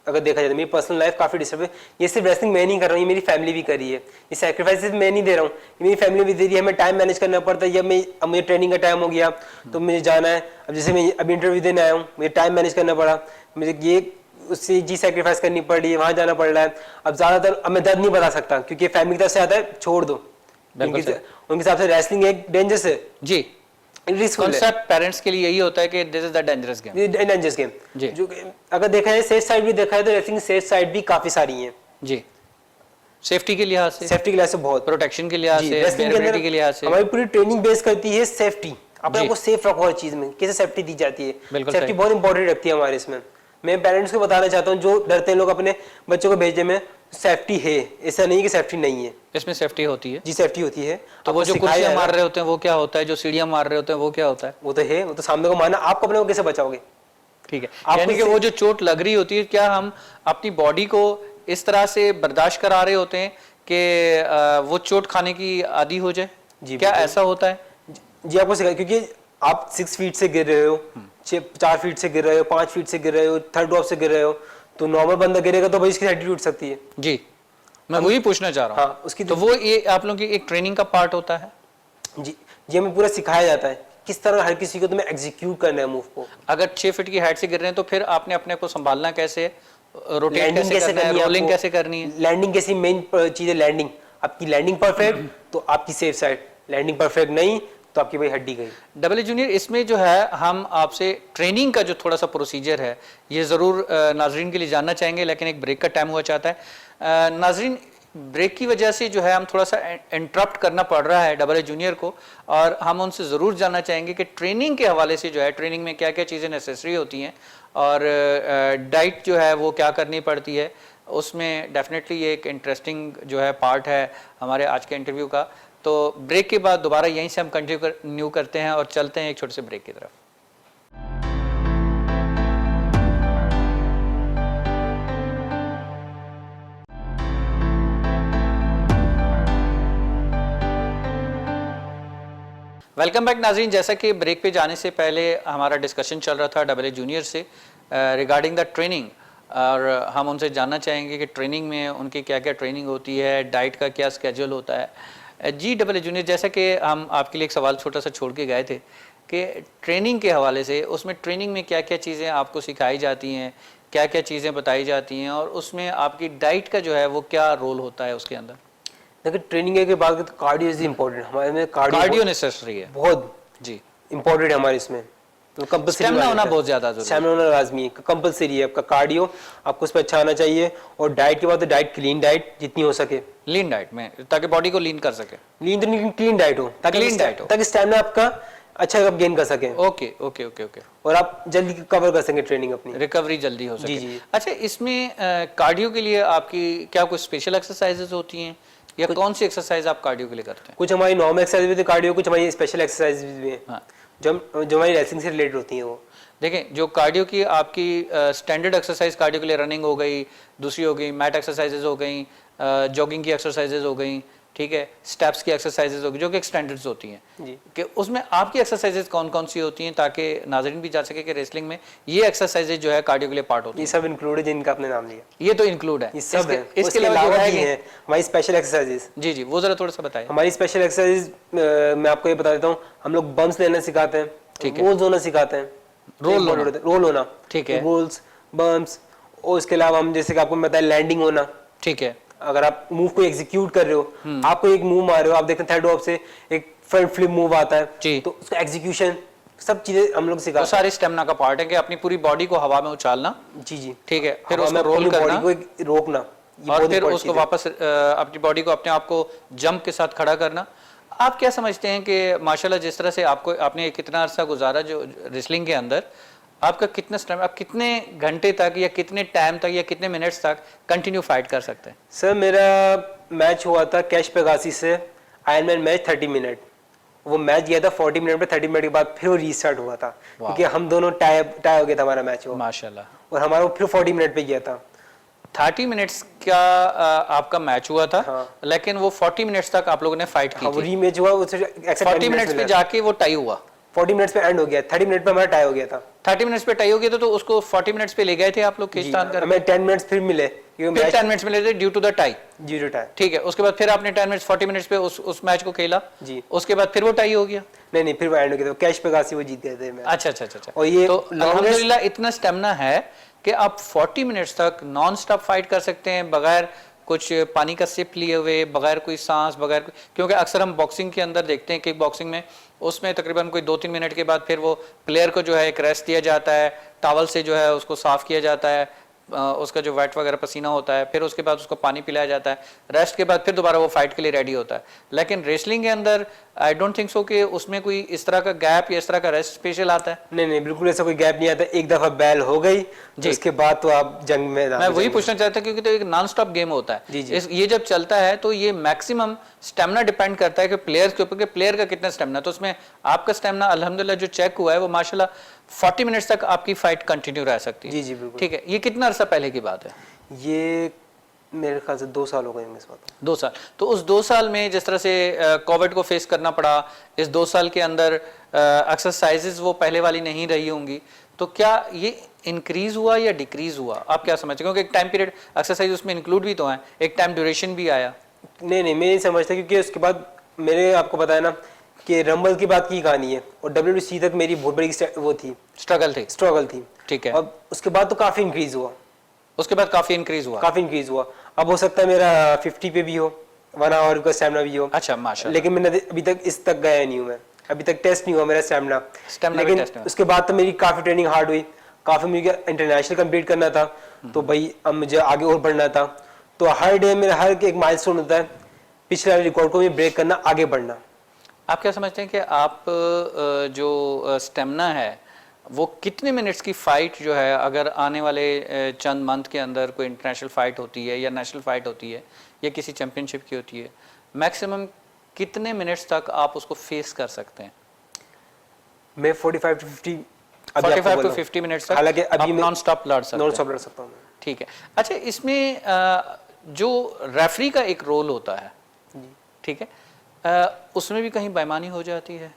अगर देखा जाए तो मेरी पर्सनल लाइफ काफी डिस्टर्ब है। ये सिर्फ रेसलिंग मैं नहीं कर रहा हूँ, ये मेरी फैमिली भी कर रही है। ये सैक्रिफाइसेस मैं नहीं दे रहा हूँ, ये मेरी फैमिली भी दे रही है। हमें टाइम मैनेज करना पड़ता है। अब मुझे ट्रेनिंग का टाइम हो गया तो मुझे जाना है। अब जैसे मैं अभी इंटरव्यू देने आया हूँ, मुझे टाइम मैनेज करना पड़ा, मुझे ये उससे जी सैक्रिफाइस करनी पड़ रही है, वहां जाना पड़ रहा है। अब ज्यादातर अब मैं दर्द नहीं बता सकता क्योंकि फैमिली की तरफ से आता है छोड़ दो, उनके हिसाब से रेसलिंग एक डेंजरस है जी। कॉन्सेप्ट पेरेंट्स के लिए यही होता है कि this is the dangerous game, dangerous game जी। जो अगर देखा जाए सेफ साइड भी देखा है तो रेसलिंग सेफ साइड भी काफी सारी हैं जी। सेफ्टी के लिहाज से बहुत, प्रोटेक्शन के लिहाज से, रेस्पिरेटरी के लिहाज से हमारी पूरी ट्रेनिंग बेस करती है सेफ्टी। अपने को सेफ रखो हर चीज में, कैसे सेफ्टी दी जाती है, सेफ्टी बहुत इंपॉर्टेंट रखती है हमारे इसमें। मैं पेरेंट्स को बताना चाहता हूँ जो डरते हैं लोग अपने बच्चों को भेजने में, सेफ्टी है, ऐसा नहीं कि सेफ्टी नहीं है, इसमें सेफ्टी होती है जी, सेफ्टी होती है। तो वो जो कुर्सियां मार रहे होते हैं वो क्या होता है, जो सीढ़ियां मार रहे होते हैं वो क्या होता है? वो तो है, वो तो सामने को मारना, आप अपने को कैसे बचाओगे? ठीक है, यानी कि वो जो चोट लग रही होती है, क्या हम अपनी बॉडी को इस तरह से बर्दाश्त करा रहे होते हैं कि वो चोट खाने की आदी हो जाए जी? क्या ऐसा होता है जी? आपको सिखाया, क्योंकि आप 6 फीट से गिर रहे हो, 4 फीट से गिर रहे हो, 5 फीट से गिर रहे हो, थर्ड ड्रॉप से गिर रहे हो, तो नॉर्मल बंदा गिरेगा तो भाई इसकी हड्डी टूट सकती है जी। मैं वही पूछना चाह रहा हूँ। हाँ, उसकी तो वो ये आप लोगों की एक ट्रेनिंग का पार्ट होता है जी। ये हमें पूरा सिखाया जाता है किस तरह हर किसी को तुम्हें एग्जीक्यूट करना है मूव को। अगर 6 फीट की हाइट से गिर रहे हैं तो फिर आपने अपने को संभालना कैसे, रोटेट कैसे करना है, रोलिंग कैसे करनी है, लैंडिंग कैसी मेन चीज है। लैंडिंग, आपकी लैंडिंग परफेक्ट तो आपकी सेफ साइड, लैंडिंग परफेक्ट नहीं तो आपकी भाई हड्डी गई। डबल जूनियर, इसमें जो है हम आपसे ट्रेनिंग का जो थोड़ा सा प्रोसीजर है ये ज़रूर नाजरीन के लिए जानना चाहेंगे, लेकिन एक ब्रेक का टाइम हुआ चाहता है। नाजरीन, ब्रेक की वजह से जो है हम थोड़ा सा इंटरप्ट करना पड़ रहा है डबल जूनियर को, और हम उनसे ज़रूर जानना चाहेंगे कि ट्रेनिंग के हवाले से जो है ट्रेनिंग में क्या क्या चीज़ें नेसेसरी होती हैं, और डाइट जो है वो क्या करनी पड़ती है। उसमें डेफिनेटली ये एक इंटरेस्टिंग जो है पार्ट है हमारे आज के इंटरव्यू का। तो ब्रेक के बाद दोबारा यहीं से हम कंटिन्यू करते हैं और चलते हैं एक छोटे से ब्रेक की तरफ। वेलकम बैक नाज़रीन। जैसा कि ब्रेक पे जाने से पहले हमारा डिस्कशन चल रहा था डबल जूनियर से रिगार्डिंग द ट्रेनिंग, और हम उनसे जानना चाहेंगे कि ट्रेनिंग में उनकी क्या क्या ट्रेनिंग होती है, डाइट का क्या स्केड्यूल होता है जी। डबल जूनियर, जैसा कि हम आपके लिए एक सवाल छोटा सा छोड़ के गए थे कि ट्रेनिंग के हवाले से, उसमें ट्रेनिंग में क्या क्या चीज़ें आपको सिखाई जाती हैं, क्या क्या चीज़ें बताई जाती हैं, और उसमें आपकी डाइट का जो है वो क्या रोल होता है उसके अंदर? देखिए, ट्रेनिंग के बाद कार्डियो इज इम्पोर्टेंट। हमारे में कार्डियो नेसेसरी है, बहुत जी इम्पोर्टेंट है हमारे इसमें। तो कंपल्सरी स्टैमिना होना बहुत ज्यादा जरूरी है, स्टैमिना होना लाजमी है, कंपल्सरी है। आपका कार्डियो आपको उस पर अच्छा आना चाहिए, और डाइट के बाद तो डाइट क्लीन डाइट जितनी हो सके, लीन डाइट में, ताकि बॉडी को लीन कर सके। लीन तो नहीं, क्लीन डाइट हो, ताकि स्टैमिना आपका अच्छा आप गेन कर सके। ओके ओके ओके ओके, और आप जल्दी कवर कर सकें, ट्रेनिंग अपनी रिकवरी जल्दी हो सके। जी जी। अच्छा, इसमें कार्डियो के लिए आपकी क्या कुछ स्पेशल एक्सरसाइजेज होती हैं, या कौन सी एक्सरसाइज आप कार्डियो के लिए करते हैं? कुछ हमारी नॉर्मल एक्सरसाइज भी है कार्डियो, कुछ हमारी स्पेशल एक्सरसाइज भी है। हाँ, जो हमारी रेसलिंग से रिलेटेड होती है। वो देखें, जो कार्डियो की आपकी स्टैंडर्ड एक्सरसाइज कार्डियो के लिए रनिंग हो गई, दूसरी हो गई मैट एक्सरसाइजेज हो गई, जॉगिंग की एक्सरसाइजेज हो गई, ठीक है, स्टेप्स की एक्सरसाइजेज होगी जो कि स्टैंडर्ड्स होती हैं जी। कि उसमें आपकी एक्सरसाइजेज कौन कौन सी होती हैं, ताकि नाज़रीन भी जा सके कि रेसलिंग में ये एक्सरसाइजेज जो है कार्डियो के लिए पार्ट होती है। ये सब इंक्लूड है जिनका आपने नाम लिया, ये तो इंक्लूड है, ये सब है। इसके अलावा भी है हमारी स्पेशल एक्सरसाइजेज। जी जी, वो जरा थोड़ा सा बताइए। हमारी स्पेशल एक्सरसाइज मैं आपको ये बता देता हूँ। हम लोग बम्स लेना सिखाते हैं, ठीक है, रोल्स होना सिखाते हैं, रोल होना, ठीक है, रोल्स, बम्स, और इसके अलावा हम जैसे कि आपको बताया लैंडिंग होना, ठीक है। अगर आप मूव को एग्जीक्यूट कर रहे हो, आपको एक मूव मार रहे हो, आप देखते हैं थर्ड ड्रॉप से एक फ्रंट फ्लिप मूव आता है जी, तो उसका एग्जीक्यूशन, सब चीजें हम लोग सिखाते हैं। सारी स्टेमिना का पार्ट है कि अपनी पूरी बॉडी को हवा में उछालना, जी जी, ठीक है, फिर उसको रोल करना, बॉडी को रोकना, और फिर उसको वापस अपनी बॉडी को अपने आप को जंप के साथ खड़ा करना। आप क्या समझते हैं कि माशाल्लाह जिस तरह से आपने कितना अरसा गुजारा जो रेसलिंग के अंदर, आपका कितना स्टैमिना, आप कितने घंटे तक या कितने टाइम तक या कितने मिनट्स तक कंटिन्यू फाइट कर सकते हैं? सर, मेरा मैच हुआ था कैश पेगासी से, आयरन मैच 30 मिनट। वो मैच गया था 40 मिनट पे, 30 मिनट के बाद फिर वो रीस्टार्ट हुआ था, क्योंकि हम दोनों टाई हो गया था हमारा मैच। वो माशाल्लाह। और हमारा वो फिर 40 मिनट पे गया था। 30 मिनट्स का आपका मैच हुआ था। हाँ। लेकिन वो 40 मिनट्स तक आप लोगों ने फाइट की। हाँ, वो रीमैच हुआ, उससे 40 मिनट्स पे जाके वो टाई हुआ। 40 मिनट्स पे एंड हो गया, 30 मिनट पे हमारा टाई हो गया था। 30 मिनट्स पे टाई हो गया था, तो उसको 40 मिनट्स पे ले गए थे आप लोग खींचतान कर। हमें 10 मिनट्स फिर मिले, फिर 10 मिनट्स मिले थे due to the tie. Due to tie, ठीक है। उसके बाद फिर आपने 10 मिनट्स 40 मिनट्स पे उस मैच को खेला जी। उसके बाद फिर वो टाई हो गया। नहीं, फिर वो एंड हो गया, कैश पे कासी वो जीत गए थे। अच्छा। और ये तो अल्हम्दुलिल्लाह इतना स्टेमिना है कि आप 40 मिनट्स तक नॉन स्टॉप फाइट कर सकते हैं, बगैर कुछ पानी का सिप लिए हुए, बगैर कोई सांस, बगैर, क्योंकि अक्सर हम बॉक्सिंग के अंदर देखते हैं, किक बॉक्सिंग में, उसमें तकरीबन कोई 2-3 मिनट के बाद फिर वो प्लेयर को जो है एक रेस्ट दिया जाता है, टॉवल से जो है उसको साफ किया जाता है, उसका जो वेट वगैरह पसीना होता है, फिर उसके बाद उसको पानी पिलाया जाता है, रेस्ट के बाद फिर दोबारा वो फाइट के लिए रेडी होता है। लेकिन रेसलिंग के अंदर आई डोंट थिंक सो कि उसमें कोई इस तरह का गैप या इस तरह का रेस्ट स्पेशल आता है। नहीं, बिल्कुल ऐसा कोई गैप नहीं आता। एक दफा बैल हो गई तो उसके बाद तो आप जंग में। मैं वही पूछना चाहता क्योंकि तो एक नॉन स्टॉप गेम होता है। ये जब चलता है तो ये मैक्सिमम स्टेमिना डिपेंड करता है कि प्लेयर के ऊपर, कि प्लेयर का कितना स्टेमिना। तो उसमें आपका स्टेमिना अल्हम्दुलिल्लाह जो चेक हुआ है वो माशाल्लाह 40 मिनट्स तक आपकी फाइट कंटिन्यू रह सकती है। जी बिल्कुल। ठीक है। ये कितना अरसा पहले की बात है? ये मेरे ख्याल से 2 साल हो गए होंगे इस बात। 2 साल। तो उस 2 साल में जिस तरह से कोविड को फेस करना पड़ा, इस 2 साल के अंदर एक्सरसाइजेज वो पहले वाली नहीं रही होंगी, तो क्या ये इंक्रीज हुआ या डिक्रीज हुआ? आप क्या समझते हैं? क्योंकि एक टाइम पीरियड एक्सरसाइज उसमें इंक्लूड भी तो है, एक टाइम ड्यूरेशन भी आया। नहीं, मैं ये समझता क्योंकि उसके बाद मेरे आपको बताया ना कि रंबल की बात की कहानी है और WBC तक मेरी बहुत बड़ी वो थी, स्ट्रगल थी। ठीक है। अब उसके बाद तो काफी इंक्रीज हुआ। उसके बाद काफी इंक्रीज हुआ। अब हो सकता है मेरा 50 पे भी हो, 1 आवर का स्टैमिना भी हो। अच्छा, माशाल्लाह। लेकिन मैंने अभी तक इस तक गया नहीं हूँ, मैं अभी तक टेस्ट नहीं हुआ मेरा स्टैमिना। लेकिन उसके बाद तो मेरी काफी ट्रेनिंग हार्ड हुई, काफी मुझे इंटरनेशनल कंप्लीट करना था, तो भाई अब मुझे आगे और बढ़ना था। तो हर डे मेरा हर एक माइलस्टोन होता है, पिछले रिकॉर्ड को भी ब्रेक करना, आगे बढ़ना। आप क्या समझते हैं कि आप जो स्टेमिना है वो कितने मिनट्स की फाइट जो है, अगर आने वाले चंद मंथ के अंदर कोई इंटरनेशनल फाइट होती है या नेशनल फाइट होती है या किसी चैंपियनशिप की होती है, मैक्सिमम कितने मिनट्स तक आप उसको फेस कर सकते हैं? मैं 45 to 50 मिनट्स तक, हालांकि अभी नॉन स्टॉप लड़ सकता हूँ। ठीक है। अच्छा, इसमें जो रेफरी का एक रोल होता है, ठीक है, उसमें भी कहीं बेईमानी हो जाती है,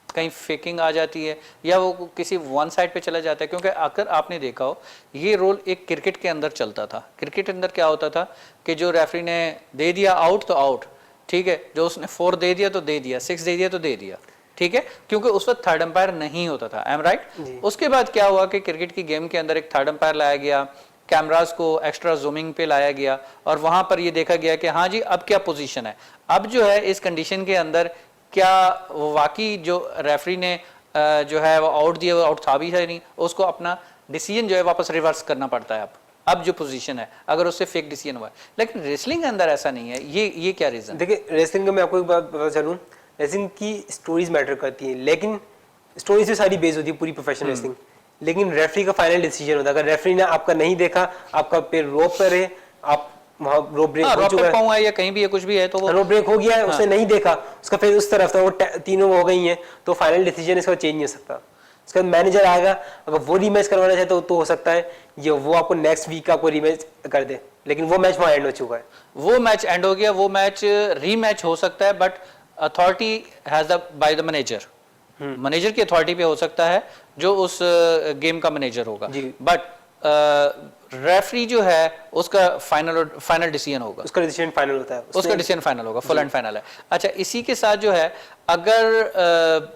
कहीं फेकिंग आ जाती है, या वो किसी वन साइड पे चला जाता है? क्योंकि अगर आपने देखा हो, ये रोल एक क्रिकेट के अंदर चलता था। क्रिकेट के अंदर क्या होता था कि जो रेफरी ने दे दिया आउट तो आउट, ठीक है, जो उसने 4 दे दिया तो दे दिया, 6 दे दिया तो दे दिया, ठीक है, क्योंकि उस वक्त थर्ड अंपायर नहीं होता था। आई एम राइट? उसके बाद क्या हुआ कि क्रिकेट की गेम के अंदर एक थर्ड अंपायर लाया गया, कैमरास को एक्स्ट्रा जूमिंग पे लाया गया और वहां पर ये देखा गया कि हाँ जी अब क्या पोजीशन है। अब जो है इस कंडीशन के अंदर क्या वाकई जो रेफरी ने जो है वो आउट दिया, वो आउट था भी है नहीं, उसको अपना डिसीजन जो है वापस रिवर्स करना पड़ता है। अब जो पोजीशन है अगर उससे फेक डिसीजन हुआ है। लेकिन रेसलिंग के अंदर ऐसा नहीं है। ये क्या रीजन? देखिए, रेसलिंग का मैं आपको एक बात बता चलूं, रेसलिंग की स्टोरीज मैटर करती है, लेकिन स्टोरी से सारी बेस होती है पूरी प्रोफेशनल रेसलिंग। लेकिन रेफरी का फाइनल डिसीजन होता है। अगर रेफरी ने आपका नहीं देखा, आपका पैर रोप पर है, आप वहां रोप ब्रेक हो चुका है या कहीं भी है, कुछ भी है, तो रोप ब्रेक हो गया है, उसने नहीं देखा, उसका फिर उस तरफ था, वो तीनों हो गई हैं, तो फाइनल डिसीजन इसका चेंज नहीं हो सकता। उसका मैनेजर आएगा, अगर वो रीमैच करवाना चाहे तो हो सकता है ये वो आपको नेक्स्ट वीक आपको रीमैच कर दे, लेकिन वो मैच वहां एंड हो चुका है। वो मैच एंड हो गया, वो मैच रीमैच हो सकता है, but authority has the by the manager, manager की अथॉरिटी पे हो सकता है, जो उस गेम का मैनेजर होगा। बट रेफरी जो है उसका फाइनल डिसीजन होगा, उसका डिसीजन फाइनल होता है, उसका डिसीजन फाइनल होगा, फुल एंड फाइनल है। अच्छा, इसी के साथ जो है अगर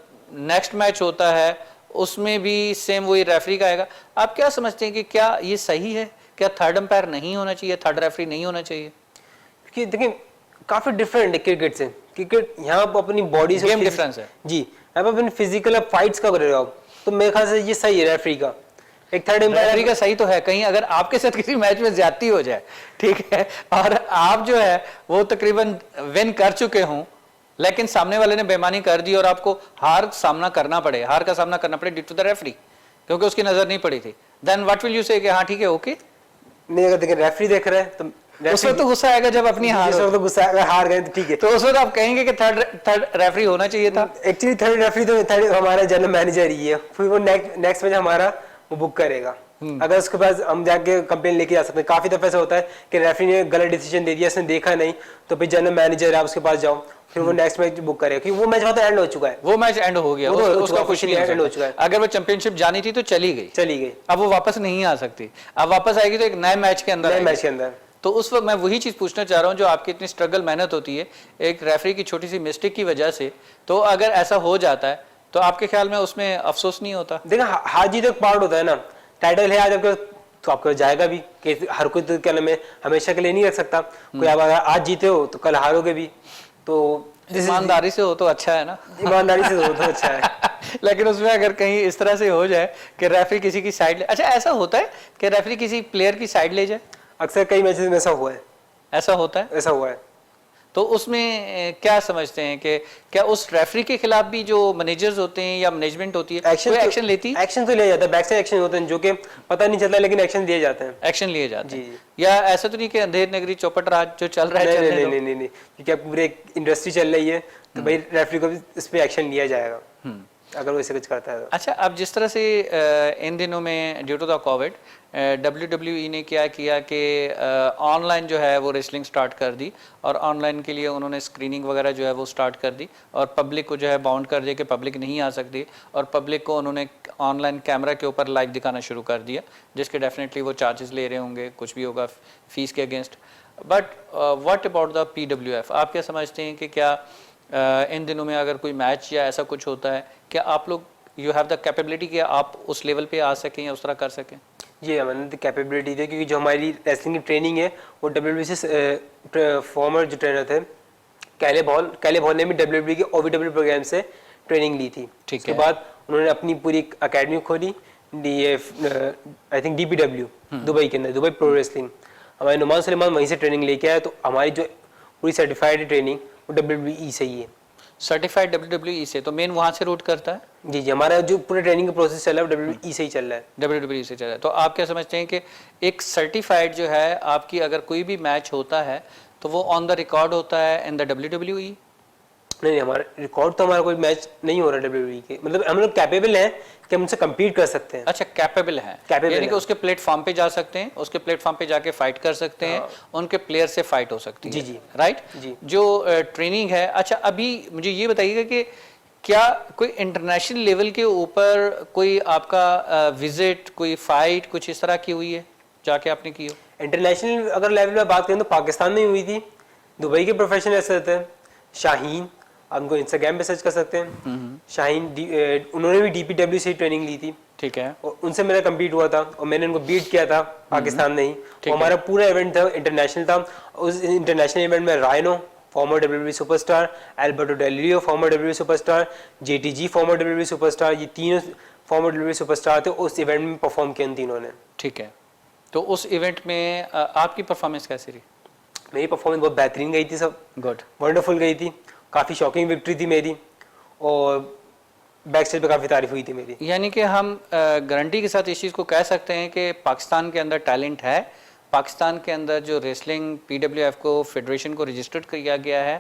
नेक्स्ट मैच होता है उसमें भी सेम वही रेफरी का आएगा। आप क्या समझते हैं कि क्या ये सही है? क्या थर्ड अंपायर नहीं होना चाहिए, थर्ड रेफरी नहीं होना चाहिए? क्योंकि देखिए काफी डिफरेंट है क्रिकेट से। क्रिकेट यहाँ पर अपनी बॉडी से गेम डिफरेंस है जी, यहाँ पर अपनी फिजिकल फाइट्स का कर रहे हो आप, तो मेरे ख्याल से ये सही है रेफरी का। एक थर्ड एम्पायर का सही तो है, कहीं अगर आपके साथ किसी मैच में ज्यादती हो जाए, ठीक है, और आप जो है वो तकरीबन विन कर चुके हों, लेकिन सामने वाले ने बेईमानी कर दी और आपको हार का सामना करना पड़े ड्यू टू द रेफरी, क्योंकि उसकी नजर नहीं पड़ी थी, देन व्हाट विल यू से कि हाँ ठीक है ओके? नहीं, अगर देखिए रेफरी देख रहे हैं तो उस वक्त तो गुस्सा आएगा जब अपनी हार गए तो ठीक है, तो उस वक्त आप कहेंगे कि थर्ड रेफरी होना चाहिए था। एक्चुअली थर्ड रेफरी तो हमारा जनरल मैनेजर ही है, फिर वो नेक्स्ट मैच हमारा वो बुक करेगा, अगर उसके पास हम जाके कंप्लेन लेके आ सकते हैं। काफी दफा ऐसा होता है कि रेफरी ने गलत डिसीजन दे दिया, इसने देखा नहीं, तो फिर जनरल मैनेजर है उसके पास जाओ, फिर वो नेक्स्ट मैच बुक करेगा, क्योंकि वो मैच तो एंड हो चुका है, वो मैच एंड हो गया, उसका कुछ नहीं एंड हो चुका है। अगर वो चैंपियनशिप जानी थी तो चली गई, अब वो वापस नहीं आ सकती, अब वापस आएगी तो एक नए मैच के अंदर। तो उस वक्त मैं वही चीज पूछना चाह रहा हूं, जो आपकी इतनी स्ट्रगल मेहनत होती है एक रेफरी की छोटी सी मिस्टेक की वजह से, तो अगर ऐसा हो जाता है तो आपके ख्याल में उसमें अफसोस नहीं होता? देखा, हार जीत एक पार्ट होता है ना, टाइटल है आज आपके तो आपको जाएगा भी, कि हर कोई तो क्या नाम है हमेशा के लिए नहीं रख सकता, कोई आप अगर आज जीते हो तो कल हारोगे भी, तो ईमानदारी से हो तो अच्छा है ना, ईमानदारी से हो तो अच्छा है। लेकिन उसमें अगर कहीं इस तरह से हो जाए कि रेफरी किसी की साइड ले, अच्छा ऐसा होता है कि रेफरी किसी प्लेयर की साइड ले जाए? अक्सर कई मैचेस में ऐसा हुआ है। ऐसा होता है? ऐसा हुआ है। तो उसमें क्या समझते हैं कि क्या उस रेफरी के खिलाफ भी जो मैनेजर्स होते हैं या मैनेजमेंट होती है कोई एक्शन लेती है? एक्शन तो लिया जाता है, बैक साइड एक्शन होते हैं जो कि पता नहीं चलता, लेकिन एक्शन लिए जाते हैं। एक्शन लिए जाते हैं, या ऐसा तो नहीं कि अंधेर नगरी चौपट राज जो चल रहा है? नहीं, क्योंकि अब पूरी एक इंडस्ट्री चल रही है, तो भाई रेफरी को भी इस पे एक्शन लिया जाएगा अगर वो ऐसे कुछ करता है। अच्छा, अब जिस तरह से इन दिनों में due to the COVID WWE ने क्या किया कि ऑनलाइन जो है वो रेसलिंग स्टार्ट कर दी, और ऑनलाइन के लिए उन्होंने स्क्रीनिंग वगैरह जो है वो स्टार्ट कर दी, और पब्लिक को जो है बाउंड कर दिया कि पब्लिक नहीं आ सकती, और पब्लिक को उन्होंने ऑनलाइन कैमरा के ऊपर लाइव दिखाना शुरू कर दिया, जिसके डेफिनेटली वो चार्जेस ले रहे होंगे, कुछ भी होगा फीस के against. But what about the PWF, आप क्या समझते हैं कि क्या इन दिनों में अगर कोई मैच या ऐसा कुछ होता है, क्या आप लोग यू हैव द कैपेबिलिटी कि आप उस लेवल पे आ सकें या उस तरह कर सकें? ये हमारे कैपेबिलिटी थी, क्योंकि जो हमारी रेसलिंग की ट्रेनिंग है वो WWE से फॉर्मर जो ट्रेनर थे कैले बॉल ने भी WWE के OVW प्रोग्राम से ट्रेनिंग ली थी। उसके बाद उन्होंने अपनी पूरी अकेडमी खोली, आई थिंक DPW दुबई के अंदर, दुबई प्रो रेसलिंग। हमारे नुमान सुलेमान वहीं से ट्रेनिंग लेके आए, तो हमारी जो पूरी सर्टिफाइड ट्रेनिंग वो WWE से ही है। सर्टिफाइड WWE से, तो मेन वहाँ से रूट करता है? जी, हमारा जो पूरे ट्रेनिंग का प्रोसेस चल रहा है WWE से ही चल रहा है। WWE से चल रहा है। तो आप क्या समझते हैं कि एक सर्टिफाइड जो है आपकी, अगर कोई भी मैच होता है तो वो ऑन द रिकॉर्ड होता है इन द WWE? नहीं, हमारा रिकॉर्ड तो हमारा कोई मैच नहीं हो रहा है WWE के, मतलब हम लोग कैपेबल हैं कि हम उनसे कम्पीट कर सकते हैं। अच्छा, कैपेबल हैं, यानी कि उसके प्लेटफॉर्म पे जा सकते हैं, उसके प्लेटफॉर्म पे जाके फाइट कर सकते हैं, उनके प्लेयर से फाइट हो सकती है। जी, राइट जी। जो ट्रेनिंग है, अच्छा अभी मुझे ये बताइएगा कि क्या कोई इंटरनेशनल लेवल के ऊपर कोई आपका विजिट, कोई फाइट कुछ इस तरह की हुई है जाके आपने की हो? इंटरनेशनल अगर लेवल में बात करें तो पाकिस्तान में हुई थी, दुबई के प्रोफेशनल ऐसे थे शाहीन, आप उनको इंस्टाग्राम पे सर्च कर सकते हैं, शाहीन उन्होंने भी DPW से ही ट्रेनिंग ली थी। ठीक है, और उनसे मेरा कम्पीट हुआ था और मैंने उनको बीट किया था पाकिस्तान में ही। हमारा पूरा इवेंट था इंटरनेशनल था। उस इंटरनेशनल इवेंट में Rhyno former WWE superstar, Alberto Del Rio former WWE superstar, JTG former WWE superstar, ये तीनों फॉर्मर WWE सुपरस्टार थे, उस इवेंट में परफॉर्म किया इन तीनों ने। ठीक है, तो उस इवेंट में आपकी परफॉर्मेंस कैसी रही? मेरी परफॉर्मेंस बहुत बेहतरीन गई थी, सब गुड वंडरफुल गई थी, काफ़ी शॉकिंग विक्ट्री थी मेरी, और बैक स्टेज पे काफ़ी तारीफ हुई थी मेरी। यानी कि हम गारंटी के साथ इस चीज़ को कह सकते हैं कि पाकिस्तान के अंदर टैलेंट है, पाकिस्तान के अंदर जो रेसलिंग PWF को फेडरेशन को रजिस्टर्ड किया गया है,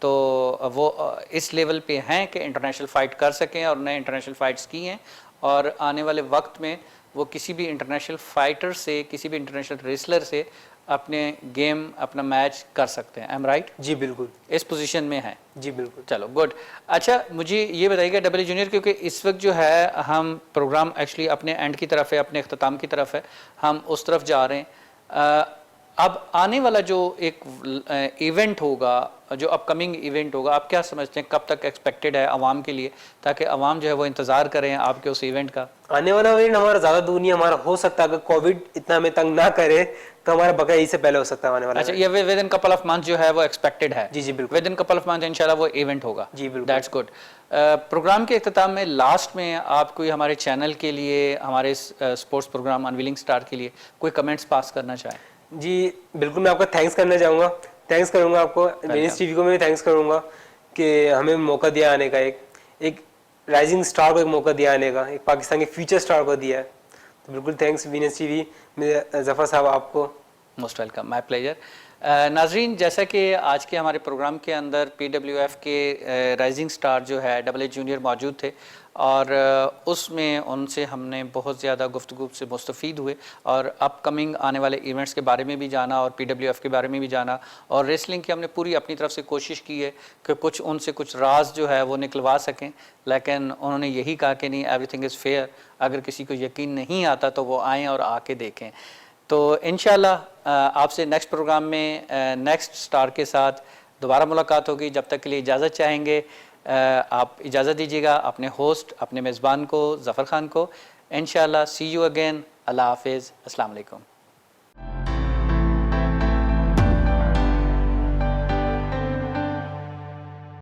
तो वो इस लेवल पे हैं कि इंटरनेशनल फ़ाइट कर सकें, और नए इंटरनेशनल फ़ाइट्स की हैं, और आने वाले वक्त में वो किसी भी इंटरनेशनल फाइटर से, किसी भी इंटरनेशनल रेसलर से अपने गेम, अपना मैच कर सकते हैं। आई एम राइट? जी बिल्कुल, इस पोजीशन में है। जी बिल्कुल। चलो गुड। अच्छा मुझे ये बताइएगा डब्ल्यू जूनियर, क्योंकि इस वक्त जो है हम प्रोग्राम एक्चुअली अपने एंड की तरफ है, अपने अख्ताम की तरफ है, हम उस तरफ जा रहे हैं। अब आने वाला जो एक इवेंट होगा, जो अपकमिंग इवेंट होगा, आप क्या समझते हैं कब तक एक्सपेक्टेड है आवाम के लिए, ताकि आवाम जो है वो इंतज़ार करें आपके उस इवेंट का? आने वाला इवेंट हमारा ज़्यादा दूर नहीं, हमारा हो सकता है अगर कोविड इतना हमें तंग ना करे तो हमारा बकरा ईद से पहले हो सकता है आने वाला। अच्छा, ये with in couple of month जो है वो एक्सपेक्टेड है? जी जी बिल्कुल, with in couple of month इंशाल्लाह वो इवेंट होगा। जी बिल्कुल, दैट्स गुड। प्रोग्राम के अख्ताम में लास्ट में आप कोई हमारे चैनल के लिए, हमारे स्पोर्ट्स प्रोग्राम अनवीलिंग स्टार के लिए कोई कमेंट्स पास करना चाहें? जी बिल्कुल, मैं आपका थैंक्स करना चाहूँगा, थैंक्स करूँगा आपको, वीनस टीवी को मैं भी थैंक्स करूँगा कि हमें मौका दिया आने का, एक राइजिंग स्टार को एक मौका दिया आने का, एक पाकिस्तान के फ्यूचर स्टार को दिया है, तो बिल्कुल थैंक्स वीनस टीवी, जफ़र साहब आपको। Most welcome, my pleasure. नाजरीन, जैसा कि आज के हमारे प्रोग्राम के अंदर PWF के राइजिंग स्टार जो है डबल ए जूनियर मौजूद थे, और उसमें उनसे हमने बहुत ज़्यादा गुफ्तगू से मुस्तफ़ीद हुए और अपकमिंग आने वाले इवेंट्स के बारे में भी जाना और PWF के बारे में भी जाना, और रेसलिंग की हमने पूरी अपनी तरफ से कोशिश की है कि कुछ उनसे कुछ राज जो है वो निकलवा सकें, लेकिन उन्होंने यही कहा कि नहीं, एवरीथिंग इज़ फेयर, अगर किसी को यकीन नहीं आता तो वो आएँ और आके देखें। तो इंशाल्लाह आपसे नेक्स्ट प्रोग्राम में नेक्स्ट स्टार के साथ दोबारा मुलाकात होगी। जब तक के लिए इजाज़त चाहेंगे, आप इजाज़त दीजिएगा अपने होस्ट, अपने मेज़बान को, ज़फ़र खान को। इंशाल्लाह सी यू अगेन। अल्लाह हाफ़िज़। अस्सलाम वालेकुम।